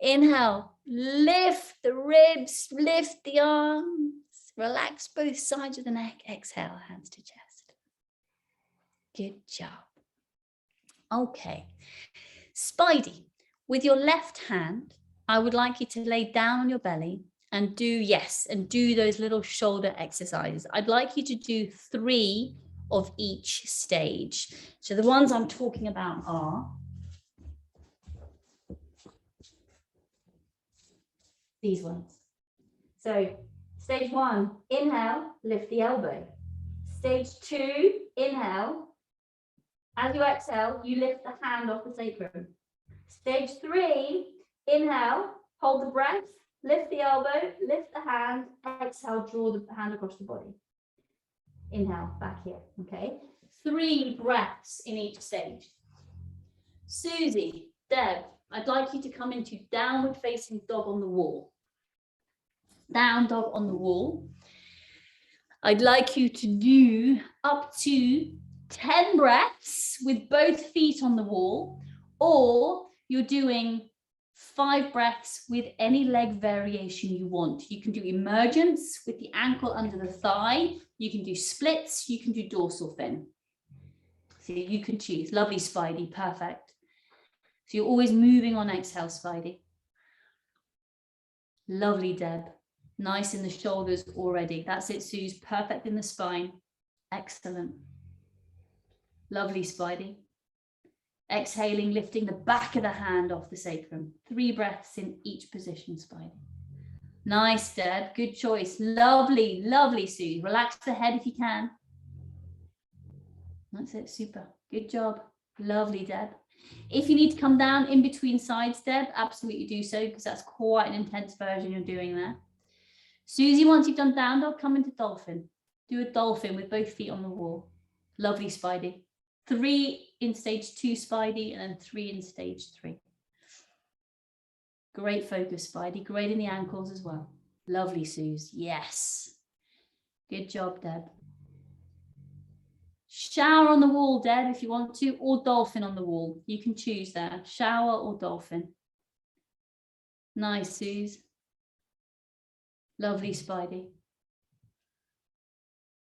Speaker 1: Inhale, lift the ribs, lift the arms. Relax both sides of the neck. Exhale, hands to chest. Good job. Okay. Spidey, with your left hand, I would like you to lay down on your belly and do those little shoulder exercises. I'd like you to do 3 of each stage. So the ones I'm talking about are these ones. So stage 1, inhale, lift the elbow. Stage 2, inhale. As you exhale, you lift the hand off the sacrum. Stage 3, inhale, hold the breath, lift the elbow, lift the hand, exhale, draw the hand across the body. Inhale, back here, okay? 3 breaths in each stage. Susie, Deb, I'd like you to come into downward facing dog on the wall. Down dog on the wall. I'd like you to do up to 10 breaths with both feet on the wall, or you're doing 5 breaths with any leg variation you want. You can do emergence with the ankle under the thigh. You can do splits. You can do dorsal fin. So you can choose. Lovely, Spidey. Perfect. So you're always moving on exhale, Spidey. Lovely, Deb. Nice in the shoulders already. That's it, Suze. Perfect in the spine. Excellent. Lovely, Spidey. Exhaling, lifting the back of the hand off the sacrum. 3 breaths in each position, Spidey. Nice, Deb. Good choice. Lovely, lovely, Sue. Relax the head if you can. That's it. Super. Good job. Lovely, Deb. If you need to come down in between sides, Deb, absolutely do so, because that's quite an intense version you're doing there. Susie, once you've done down dog, come into dolphin. Do a dolphin with both feet on the wall. Lovely, Spidey. 3 in stage 2, Spidey, and then 3 in stage 3. Great focus, Spidey. Great in the ankles as well. Lovely, Suze. Yes. Good job, Deb. Shower on the wall, Deb, if you want to, or dolphin on the wall. You can choose there. Shower or dolphin. Nice, Suze. Lovely, Spidey.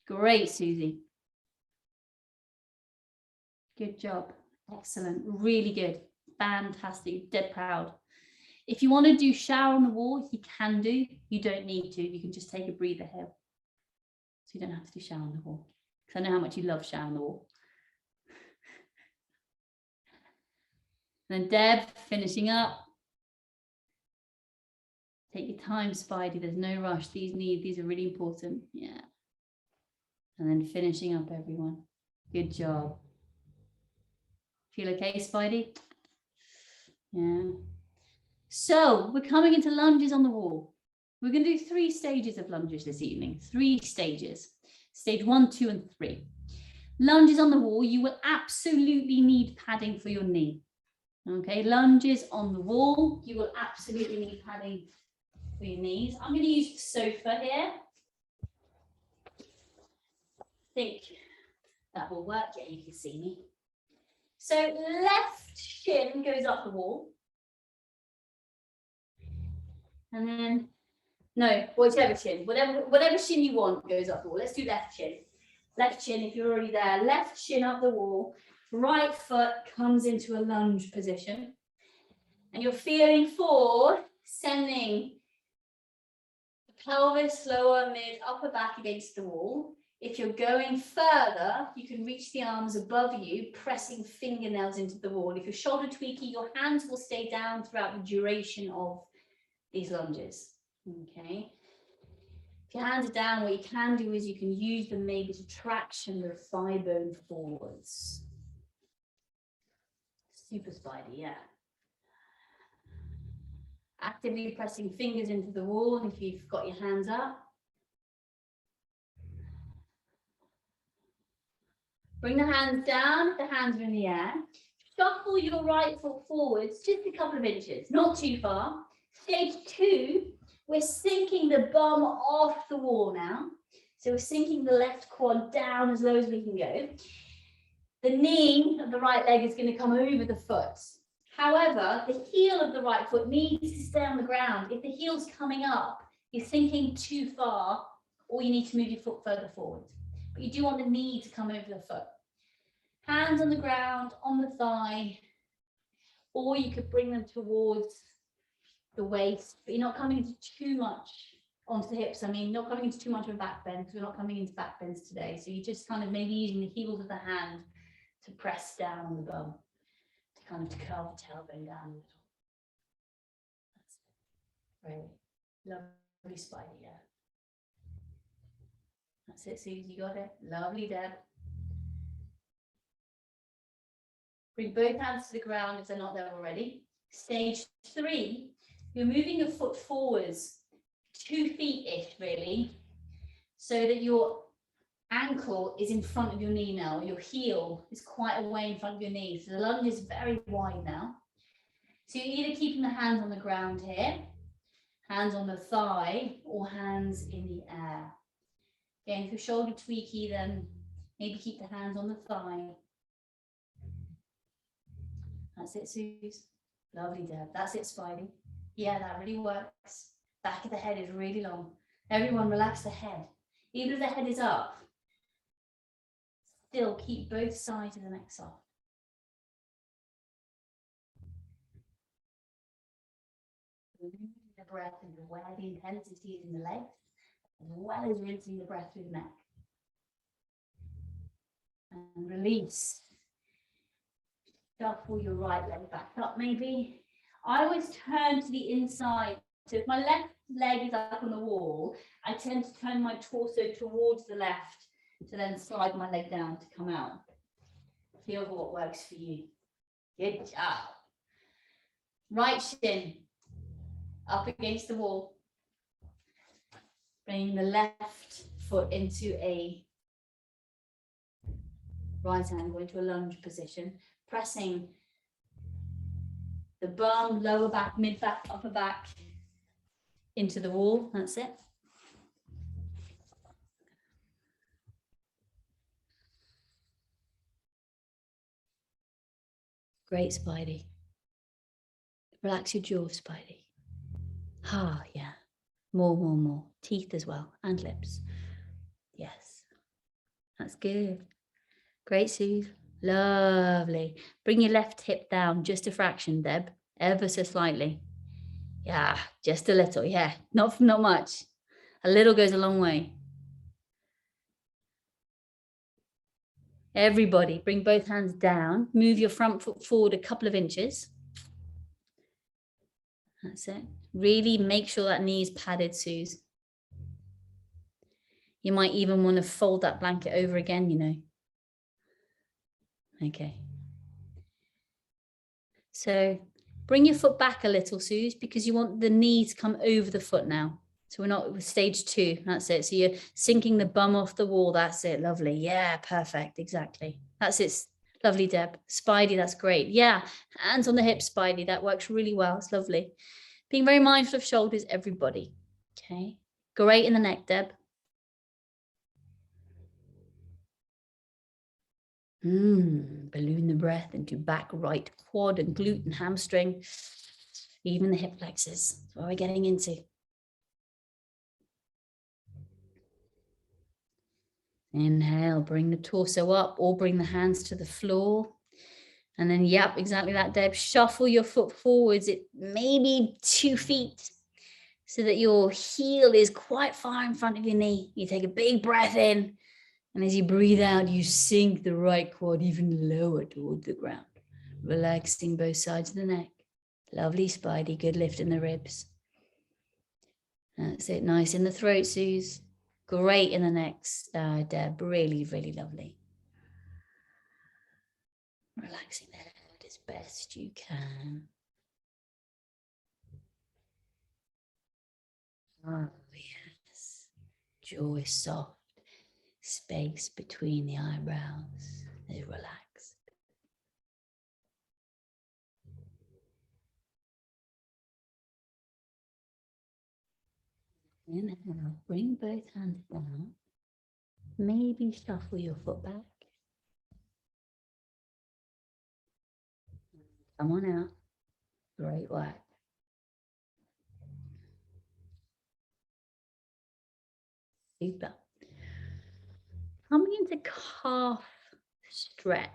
Speaker 1: Great, Susie. Good job. Excellent. Really good. Fantastic. Dead proud. If you want to do shower on the wall, you can do. You don't need to. You can just take a breather here. So you don't have to do shower on the wall. Because I know how much you love shower on the wall. And then Deb, finishing up. Take your time, Spidey. There's no rush. These are really important. Yeah. And then finishing up, everyone. Good job. Feel okay, Spidey? Yeah. So we're coming into lunges on the wall. We're going to do 3 stages of lunges this evening. 3 stages. Stage 1, 2, and 3. Lunges on the wall, you will absolutely need padding for your knee. Okay, lunges on the wall, you will absolutely need padding for your knees. I'm going to use the sofa here. I think that will work. Yeah, you can see me. So left shin goes up the wall. And then, no, whichever shin, whatever shin you want goes up the wall. Let's do left shin. Left shin, if you're already there, left shin up the wall. Right foot comes into a lunge position. And you're feeling forward, sending the pelvis, lower, mid, upper back against the wall. If you're going further, you can reach the arms above you, pressing fingernails into the wall. If you're shoulder tweaky, your hands will stay down throughout the duration of these lunges. Okay. If your hands are down, what you can do is you can use them maybe to traction the thigh bone forwards. Super Spidey, yeah. Actively pressing fingers into the wall if you've got your hands up. Bring the hands down if the hands are in the air. Shuffle your right foot forwards just a couple of inches, not too far. Stage 2, we're sinking the bum off the wall now. So we're sinking the left quad down as low as we can go. The knee of the right leg is going to come over the foot. However, the heel of the right foot needs to stay on the ground. If the heel's coming up, you're sinking too far, or you need to move your foot further forward. But you do want the knee to come over the foot. Hands on the ground, on the thigh, or you could bring them towards the waist, but you're not coming into too much onto the hips. I mean, not coming into too much of a back bend, because we're not coming into back bends today. So you're just kind of maybe using the heels of the hand to press down on the bum, to kind of curl the tailbone down a little. That's it. Great. Lovely Spidey, yeah. That's it, Susie, you got it. Lovely, Deb. Bring both hands to the ground if they're not there already. Stage 3, you're moving your foot forwards 2 feet-ish, really, so that your ankle is in front of your knee now. Your heel is quite away in front of your knee. So the lunge is very wide now. So you're either keeping the hands on the ground here, hands on the thigh, or hands in the air. Again, if you're shoulder tweaky, then maybe keep the hands on the thigh. That's it, Suze. Lovely, Deb. That's it, Spidey. Yeah, that really works. Back of the head is really long. Everyone relax the head. Even if the head is up, still keep both sides of the neck soft. Releasing the breath and where the intensity is in the legs, as well as rinsing the breath through the neck. And release. Shuffle your right leg back up maybe. I always turn to the inside. So if my left leg is up on the wall, I tend to turn my torso towards the left to then slide my leg down to come out. Feel what works for you. Good job. Right shin up against the wall. Bring the left foot into a right angle, into a lunge position, pressing the bum, lower back, mid back, upper back into the wall. That's it. Great, Spidey. Relax your jaw, Spidey. Ah, yeah. More. Teeth as well, and lips. Yes. That's good. Great, Sue. Lovely. Bring your left hip down just a fraction, Deb. Ever so slightly. Yeah, just a little. Yeah, not much. A little goes a long way. Everybody, bring both hands down. Move your front foot forward a couple of inches. That's it. Really make sure that knee is padded, Suze. You might even want to fold that blanket over again, you know. Okay. So bring your foot back a little, Suze, because you want the knee to come over the foot now. So we're not with stage 2. That's it. So you're sinking the bum off the wall. That's it. Lovely. Yeah, perfect. Exactly. That's it. Lovely, Deb. Spidey, that's great. Yeah, hands on the hips, Spidey. That works really well. It's lovely. Being very mindful of shoulders, everybody. Okay. Great in the neck, Deb. Balloon the breath into back, right quad and glute and hamstring. Even the hip flexors. That's what we're getting into. Inhale, bring the torso up or bring the hands to the floor. And then, yep, exactly that, Deb. Shuffle your foot forwards, it maybe 2 feet, so that your heel is quite far in front of your knee. You take a big breath in, and as you breathe out, you sink the right quad even lower towards the ground, relaxing both sides of the neck. Lovely, Spidey. Good lift in the ribs. That's it. Nice in the throat, Suze. Great in the necks, Deb. Really, really lovely. Relaxing the head as best you can. Oh, yes. Jaw is soft. Space between the eyebrows is relaxed. Inhale, bring both hands down. Maybe shuffle your foot back. Come on out. Great work. Super. Coming into calf stretch.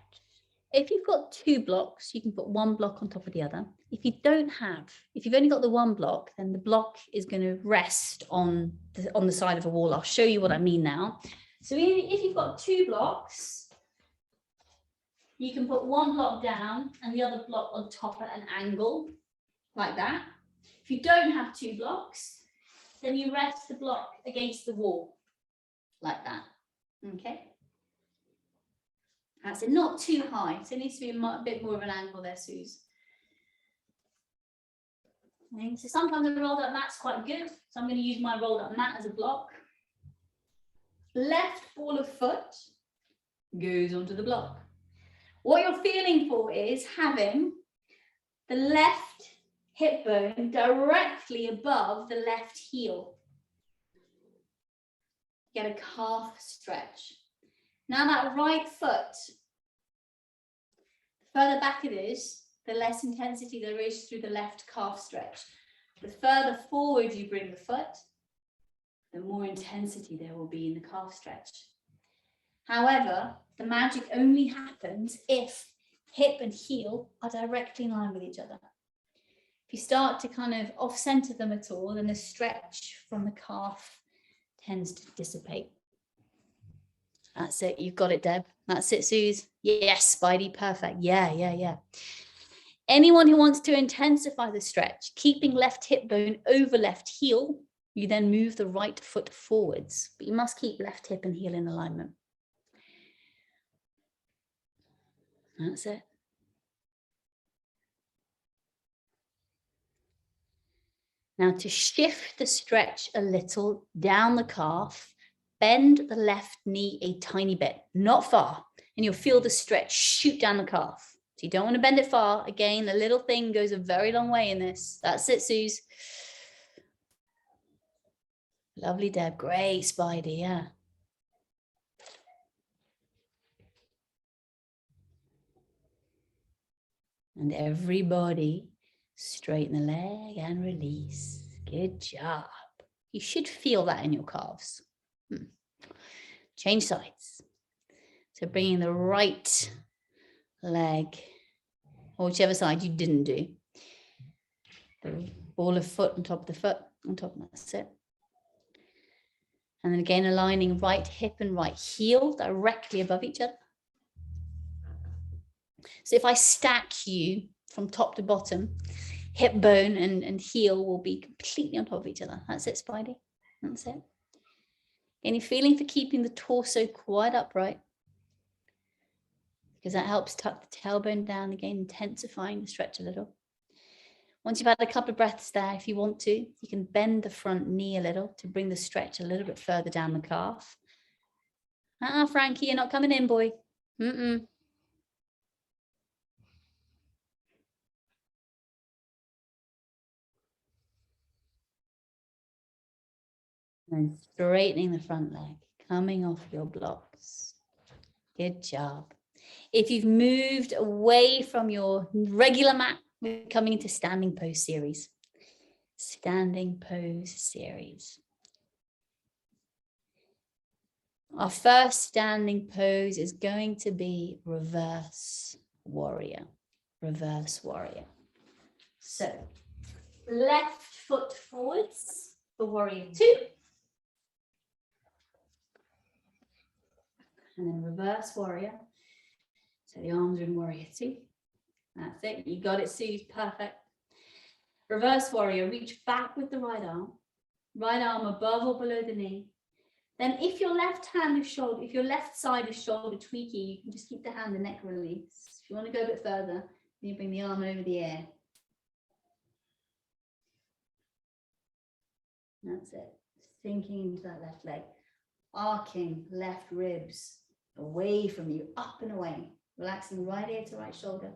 Speaker 1: If you've got 2 blocks, you can put 1 block on top of the other. If you've only got the 1 block, then the block is going to rest on the side of a wall. I'll show you what I mean now. So if you've got 2 blocks, you can put 1 block down and the other block on top at an angle, like that. If you don't have 2 blocks, then you rest the block against the wall, like that. Okay. That's it, not too high. So it needs to be a bit more of an angle there, Suze. Okay. So sometimes a rolled up mat's quite good. So I'm going to use my rolled up mat as a block. Left ball of foot goes onto the block. What you're feeling for is having the left hip bone directly above the left heel. Get a calf stretch. Now that right foot, the further back it is, the less intensity there is through the left calf stretch. The further forward you bring the foot, the more intensity there will be in the calf stretch. However, the magic only happens if hip and heel are directly in line with each other. If you start to kind of off-center them at all, then the stretch from the calf tends to dissipate. That's it. You've got it, Deb. That's it, Suze. Yes, Spidey. Perfect. Yeah. Anyone who wants to intensify the stretch, keeping left hip bone over left heel, you then move the right foot forwards, but you must keep left hip and heel in alignment. That's it. Now to shift the stretch a little down the calf, bend the left knee a tiny bit, not far, and you'll feel the stretch shoot down the calf. So you don't want to bend it far. Again, a little thing goes a very long way in this. That's it, Suze. Lovely, Deb. Great, Spidey, yeah. And everybody straighten the leg and release. Good job. You should feel that in your calves. Change sides. So bringing the right leg, or whichever side you didn't do. The ball of foot on top of the foot, on top, that's it. And then again, aligning right hip and right heel directly above each other. So if I stack you from top to bottom, hip bone and heel will be completely on top of each other. That's it, Spidey. That's it. Any feeling for keeping the torso quite upright? Because that helps tuck the tailbone down, again, intensifying the stretch a little. Once you've had a couple of breaths there, if you want to, you can bend the front knee a little to bring the stretch a little bit further down the calf. Frankie, you're not coming in, boy. And straightening the front leg, coming off your blocks. Good job. If you've moved away from your regular mat, we're coming into standing pose series. Standing pose series. Our first standing pose is going to be reverse warrior. Reverse warrior. So left foot forwards for warrior 2. And then reverse warrior. So the arms are in warrior 2. That's it. You got it, Sue. Perfect. Reverse warrior. Reach back with the right arm. Right arm above or below the knee. Then if your left hand is shoulder, if your left side is shoulder tweaky, you can just keep the hand and neck release. If you want to go a bit further, then you bring the arm over the air. That's it. Sinking into that left leg. Arcing left ribs away from you, up and away. Relaxing right ear to right shoulder.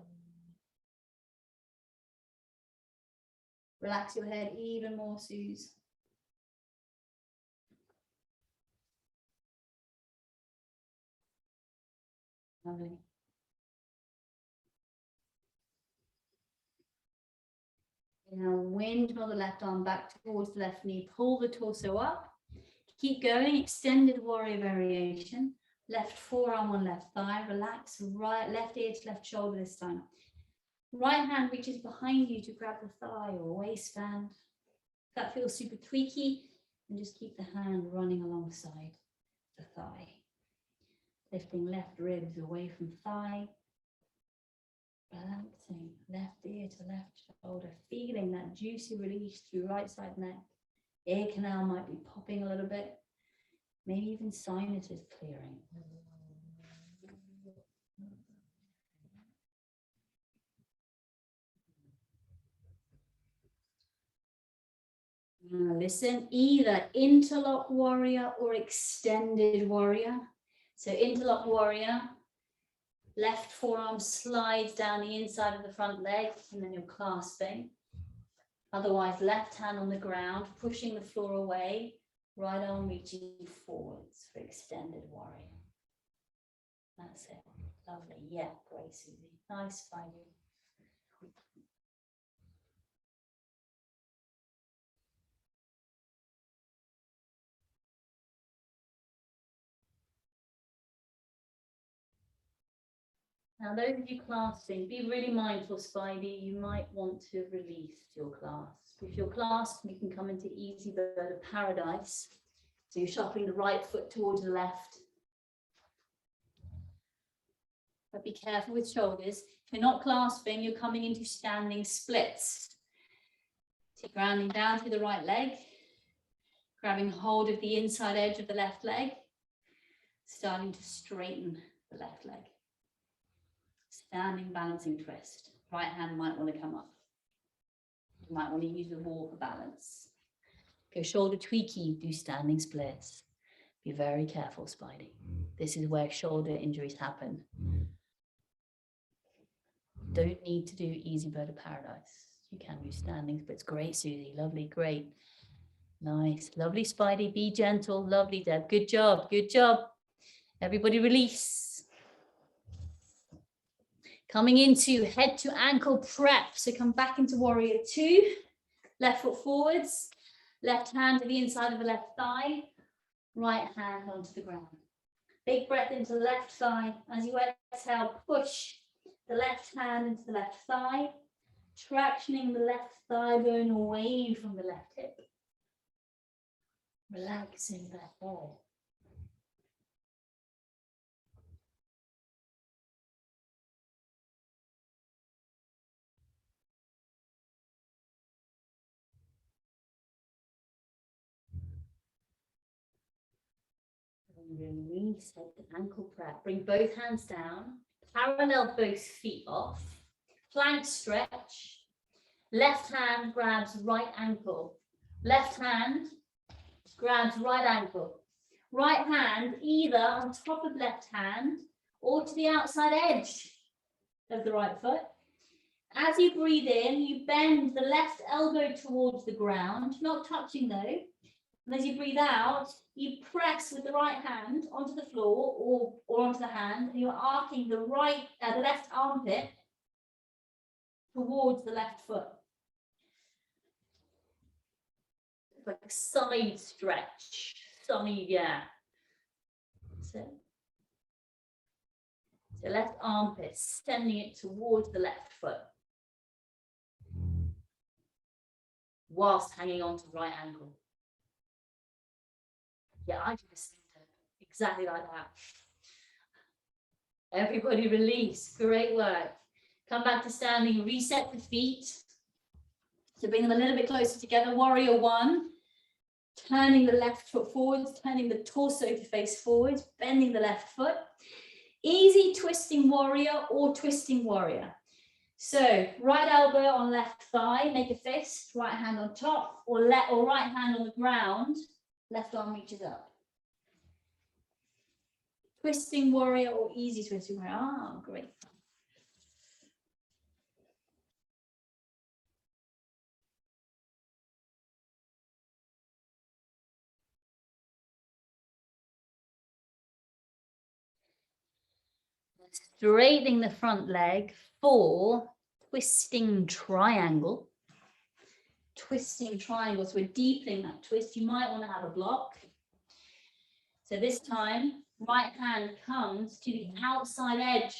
Speaker 1: Relax your head even more, Suze. Lovely. Now windmill the left arm back towards the left knee. Pull the torso up. Keep going. Extended warrior variation. Left forearm on left thigh. Relax. Right, left ear to left shoulder this time. Right hand reaches behind you to grab the thigh or waistband. If that feels super tweaky, and just keep the hand running alongside the thigh. Lifting left ribs away from thigh. Relaxing left ear to left shoulder. Feeling that juicy release through right side neck. Ear canal might be popping a little bit. Maybe even sinuses clearing. Now listen, either interlock warrior or extended warrior. So interlock warrior, left forearm slides down the inside of the front leg and then you're clasping. Otherwise, left hand on the ground, pushing the floor away, right arm reaching forwards for extended warrior. That's it. Lovely. Yeah, great, Susie. Nice finding. Now, those of you clasping, be really mindful, Spidey. You might want to release your clasp. If you're clasped, you can come into easy bird of paradise. So you're shuffling the right foot towards the left. But be careful with shoulders. If you're not clasping, you're coming into standing splits. So grounding down through the right leg, grabbing hold of the inside edge of the left leg, starting to straighten the left leg. Standing balancing twist. Right hand might want to come up. You might want to use the wall for balance. Go shoulder tweaky, do standing splits. Be very careful, Spidey. This is where shoulder injuries happen. Don't need to do easy bird of paradise. You can do standing splits. Great, Susie. Lovely, great. Nice. Lovely, Spidey. Be gentle. Lovely, Deb. Good job. Good job. Everybody release. Coming into head to ankle prep. So come back into warrior two. Left foot forwards. Left hand to the inside of the left thigh. Right hand onto the ground. Big breath into the left thigh. As you exhale, push the left hand into the left thigh. Tractioning the left thigh bone away from the left hip. Relaxing the head. Release head to ankle prep. Bring both hands down. Parallel both feet off. Flank stretch. Left hand grabs right ankle. Left hand grabs right ankle. Right hand either on top of left hand or to the outside edge of the right foot. As you breathe in, you bend the left elbow towards the ground, not touching though. And as you breathe out, you press with the right hand onto the floor or onto the hand, and you're arcing the left armpit towards the left foot. It's like a side stretch, side, yeah. So left armpit, sending it towards the left foot, whilst hanging on to right ankle. Yeah, I do the same thing, exactly like that. Everybody release, great work. Come back to standing, reset the feet. So bring them a little bit closer together, warrior one. Turning the left foot forwards, turning the torso to face forwards, bending the left foot. Easy twisting warrior or twisting warrior. So right elbow on left thigh, make a fist, right hand on top, or right hand on the ground, left arm reaches up. Twisting warrior or easy twisting warrior. Ah, great. Straightening the front leg for twisting triangle. Twisting triangle, so we're deepening that twist. You might want to have a block. So this time, right hand comes to the outside edge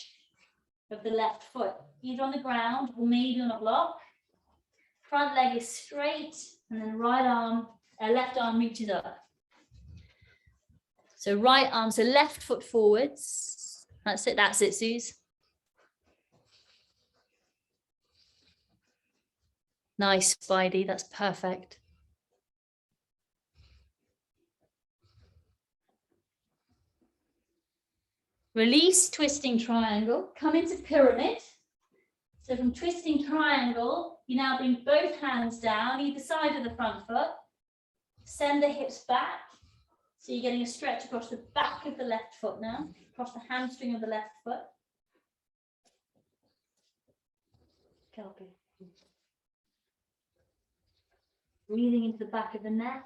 Speaker 1: of the left foot, either on the ground or maybe on a block. Front leg is straight, and then left arm reaches up. So right arm, so left foot forwards. That's it, Suze. Nice, Spidey, that's perfect. Release twisting triangle, come into pyramid. So from twisting triangle, you now bring both hands down, either side of the front foot. Send the hips back. So you're getting a stretch across the back of the left foot now, across the hamstring of the left foot. Okay. Breathing into the back of the neck.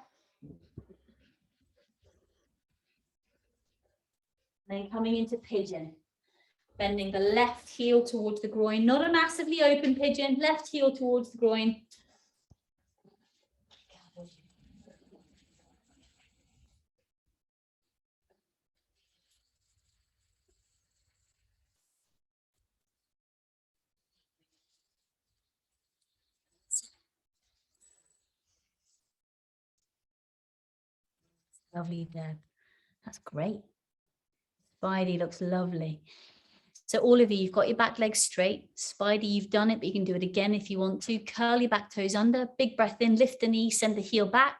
Speaker 1: Then coming into pigeon. Bending the left heel towards the groin, not a massively open pigeon, left heel towards the groin. Lovely, Deb. That's great. Spidey looks lovely. So all of you, you've got your back leg straight. Spider, you've done it, but you can do it again if you want to. Curl your back toes under, big breath in, lift the knee, send the heel back.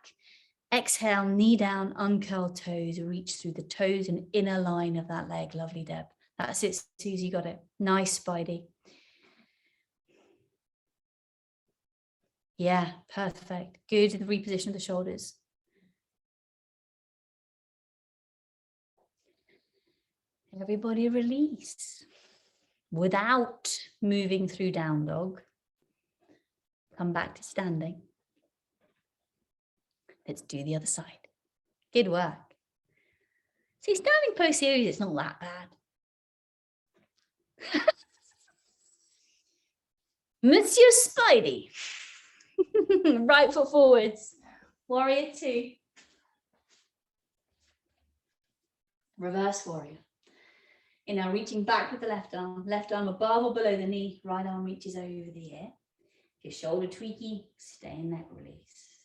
Speaker 1: Exhale, knee down, uncurl toes, reach through the toes and inner line of that leg. Lovely, Deb. That's it, Susie, you got it. Nice, Spidey. Yeah, perfect. Good, the reposition of the shoulders. Everybody release. Without moving through down dog. Come back to standing. Let's do the other side. Good work. See, standing posterior, it's not that bad. Monsieur Spidey. Right foot forwards. Warrior 2. Reverse warrior. And now reaching back with the left arm above or below the knee, right arm reaches over the ear. Your shoulder tweaky, stay in neck release.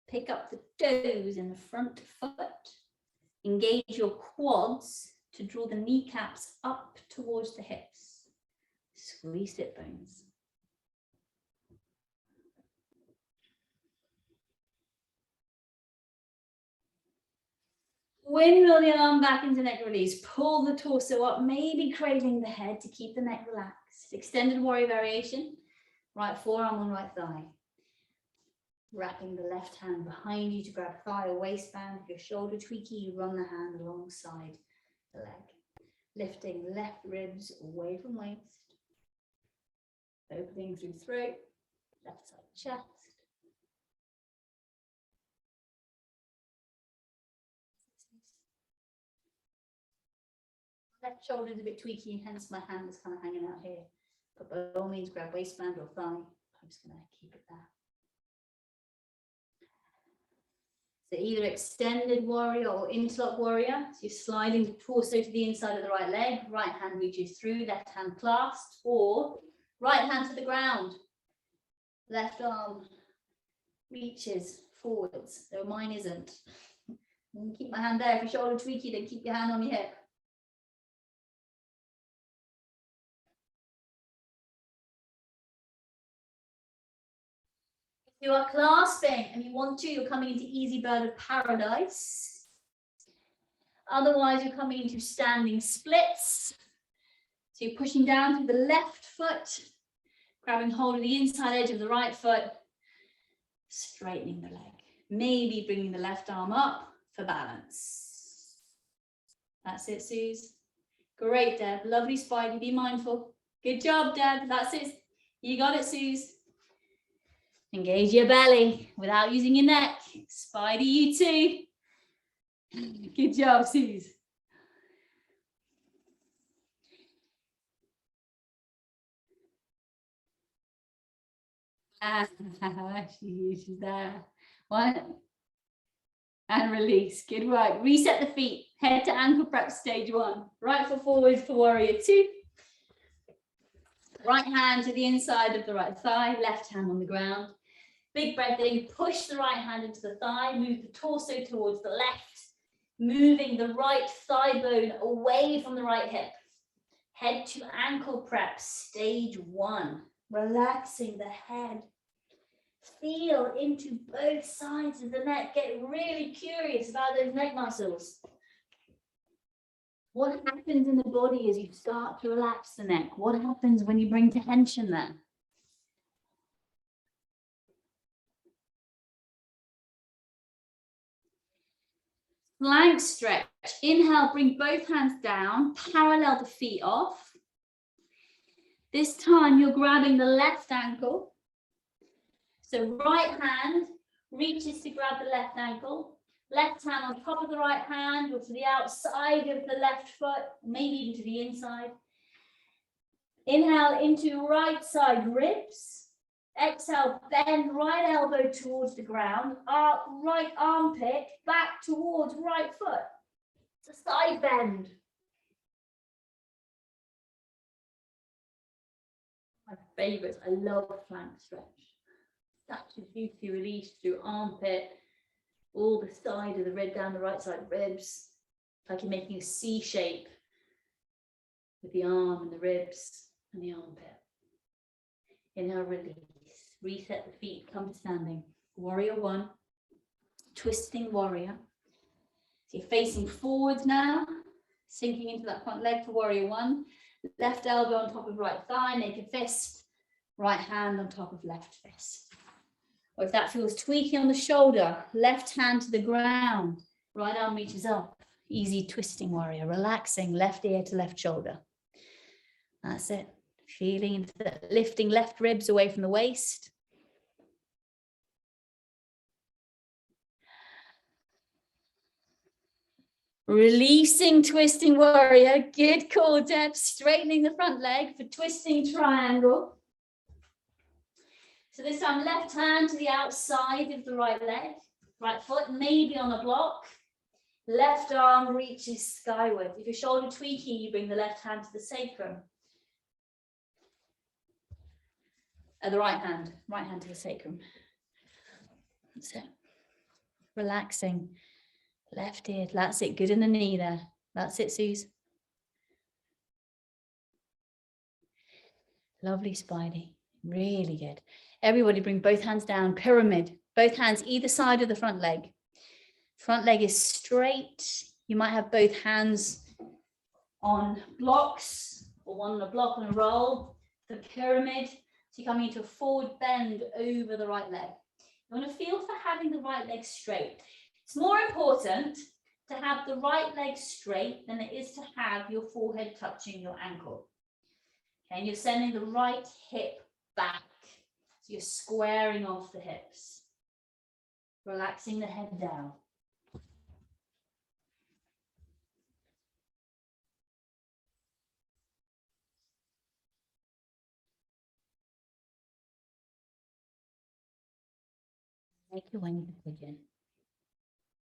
Speaker 1: Pick up the toes in the front foot. Engage your quads to draw the kneecaps up towards the hips. Squeeze sit bones. Windmill the arm back into neck release. Pull the torso up, maybe cradling the head to keep the neck relaxed. Extended warrior variation. Right forearm on right thigh. Wrapping the left hand behind you to grab thigh or waistband. Your shoulder tweaky, you run the hand alongside the leg. Lifting left ribs away from waist. Opening through throat. Left side chest. Left shoulder is a bit tweaky, hence my hand is kind of hanging out here. But by all means, grab waistband or thigh. I'm just going to keep it there. So either extended warrior or interlock warrior. So you're sliding the torso to the inside of the right leg. Right hand reaches through, left hand clasped, or right hand to the ground. Left arm reaches forwards, though mine isn't. Keep my hand there. If your shoulder tweaky, then keep your hand on your hip. You are clasping and you want to, you're coming into easy bird of paradise. Otherwise, you're coming into standing splits. So you're pushing down through the left foot, grabbing hold of the inside edge of the right foot, straightening the leg. Maybe bringing the left arm up for balance. That's it, Suze. Great, Deb. Lovely, Spidey. Be mindful. Good job, Deb. That's it. You got it, Suze. Engage your belly without using your neck. Spidey, you too. Good job, Suze. She's there. One. And release. Good work. Reset the feet. Head to ankle prep, stage 1. Right foot forward for warrior 2. Right hand to the inside of the right thigh. Left hand on the ground. Big breath in. Push the right hand into the thigh. Move the torso towards the left. Moving the right thigh bone away from the right hip. Head to ankle prep, stage 1. Relaxing the head. Feel into both sides of the neck. Get really curious about those neck muscles. What happens in the body as you start to relax the neck? What happens when you bring tension there? Plank stretch. Inhale, bring both hands down, parallel the feet off. This time you're grabbing the left ankle. So right hand reaches to grab the left ankle. Left hand on top of the right hand or to the outside of the left foot, maybe even to the inside. Inhale into right side ribs. Exhale, bend right elbow towards the ground, up right armpit, back towards right foot. It's a side bend. My favorites, I love plank stretch. Such a juicy release through armpit, all the side of the rib, down the right side ribs. It's like you're making a C shape with the arm and the ribs and the armpit. Inhale, release. Reset the feet, come to standing. Warrior one, twisting warrior. So you're facing forwards now, sinking into that front leg for warrior one. Left elbow on top of right thigh, naked fist. Right hand on top of left fist. Or if that feels tweaky on the shoulder, left hand to the ground, right arm reaches up. Easy twisting warrior, relaxing left ear to left shoulder. That's it. Feeling into the lifting left ribs away from the waist. Releasing twisting warrior. Good call, Deb. Straightening the front leg for twisting triangle. So this time, left hand to the outside of the right leg. Right foot maybe on a block. Left arm reaches skyward. If your shoulder tweaking, you bring the left hand to the sacrum. The right hand to the sacrum. That's it. Relaxing. Left ear, that's it. Good in the knee there. That's it, Suze. Lovely, Spidey. Really good. Everybody bring both hands down, pyramid. Both hands either side of the front leg. Front leg is straight. You might have both hands on blocks or one on a block and a roll. The pyramid. So you're coming into a forward bend over the right leg. You want to feel for having the right leg straight. It's more important to have the right leg straight than it is to have your forehead touching your ankle. Okay, and you're sending the right hip back. So you're squaring off the hips. Relaxing the head down. Make your way into pigeon.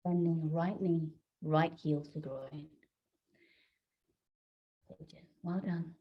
Speaker 1: Bending the right knee, right heel to groin. Pigeon. Well done.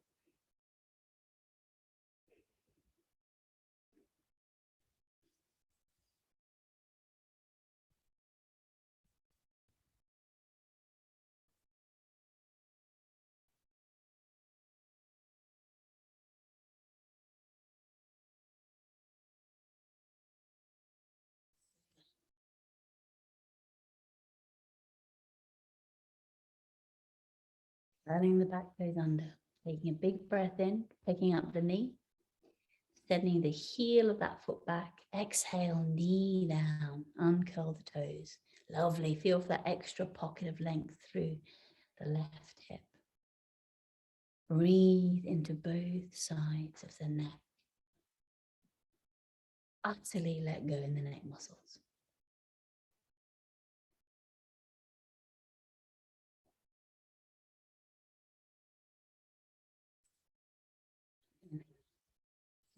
Speaker 1: Letting the back goes under. Taking a big breath in, picking up the knee. Sending the heel of that foot back. Exhale, knee down. Uncurl the toes. Lovely. Feel for that extra pocket of length through the left hip. Breathe into both sides of the neck. Utterly let go in the neck muscles.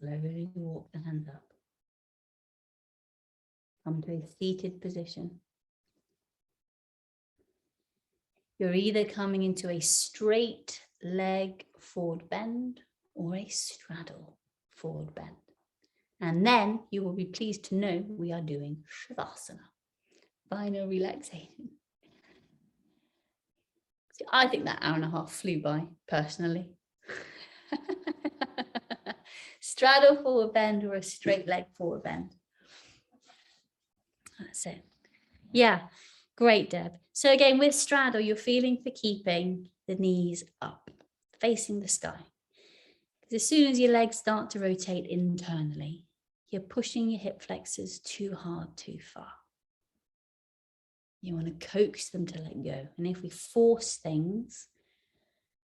Speaker 1: Slowly walk the hands up. Come to a seated position. You're either coming into a straight leg forward bend or a straddle forward bend. And then you will be pleased to know we are doing Shavasana, final relaxation. See, I think that hour and a half flew by, personally. Straddle forward bend or a straight leg forward bend. That's it. Yeah, great, Deb. So again, with straddle, you're feeling for keeping the knees up, facing the sky. Because as soon as your legs start to rotate internally, you're pushing your hip flexors too hard, too far. You want to coax them to let go. And if we force things,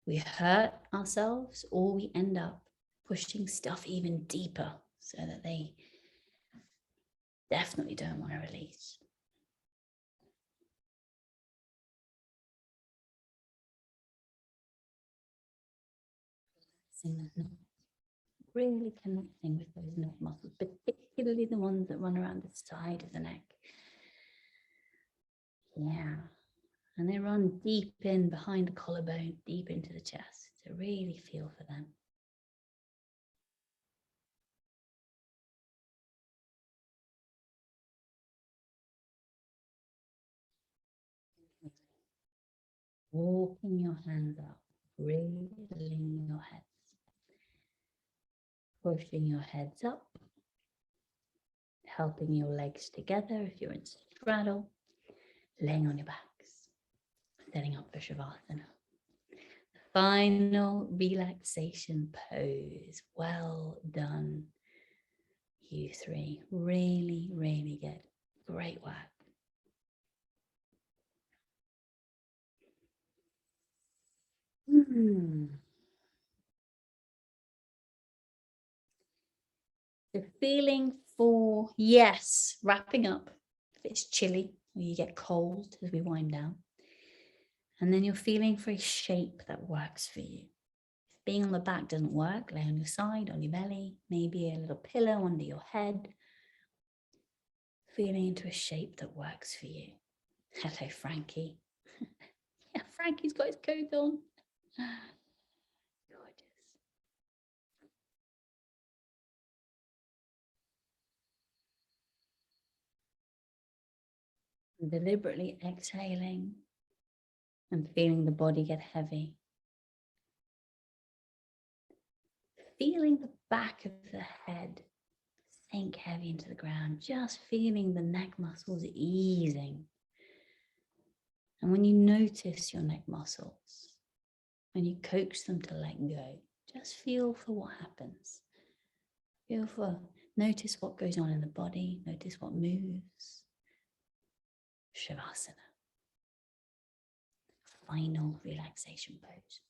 Speaker 1: we hurt ourselves or we end up pushing stuff even deeper so that they definitely don't want to release. Really connecting with those neck muscles, particularly the ones that run around the side of the neck. Yeah. And they run deep in behind the collarbone, deep into the chest. So really feel for them. Walking your hands up, really leveling your heads. Pushing your heads up, helping your legs together if you're in straddle, laying on your backs, setting up for Shavasana. Final relaxation pose. Well done, you three. Really, really good. Great work. So feeling for, yes, wrapping up if it's chilly or you get cold as we wind down. And then you're feeling for a shape that works for you. If being on the back doesn't work, lay on your side, on your belly, maybe a little pillow under your head. Feeling into a shape that works for you. Hello, Frankie. Yeah, Frankie's got his coat on. Gorgeous. Deliberately exhaling and feeling the body get heavy. Feeling the back of the head sink heavy into the ground, just feeling the neck muscles easing. And when you notice your neck muscles, when you coax them to let go, just feel for what happens. Notice what goes on in the body, notice what moves. Shavasana. Final relaxation pose.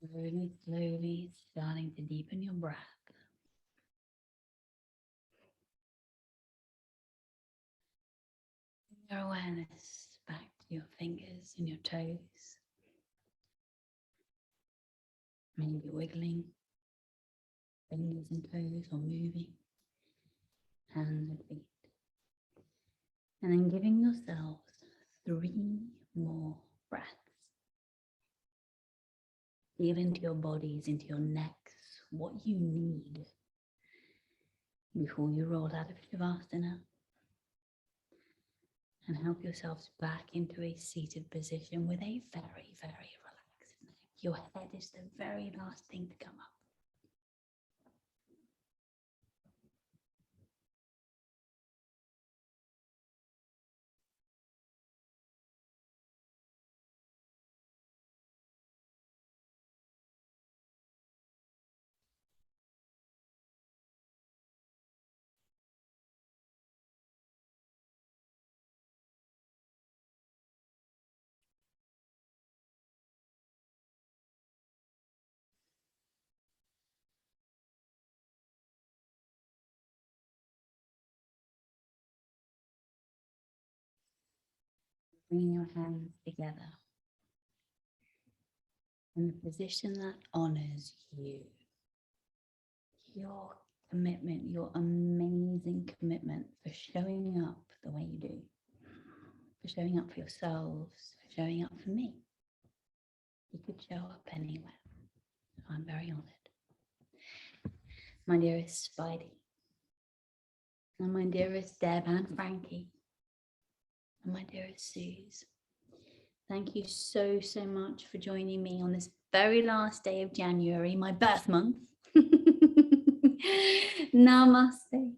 Speaker 1: Slowly, slowly starting to deepen your breath. Your awareness back to your fingers and your toes. Maybe wiggling fingers and toes or moving hands and feet. And then giving yourselves 3 more breaths. Feel into your bodies, into your necks, what you need before you roll out of Shavasana. And help yourselves back into a seated position with a very, very relaxed neck. Your head is the very last thing to come up. Bring your hands together in a position that honors you. Your commitment, your amazing commitment for showing up the way you do, for showing up for yourselves, for showing up for me. You could show up anywhere. I'm very honored. My dearest Spidey, and my dearest Deb and Frankie, and my dearest Suze, thank you so, so much for joining me on this very last day of January, my birth month. Namaste.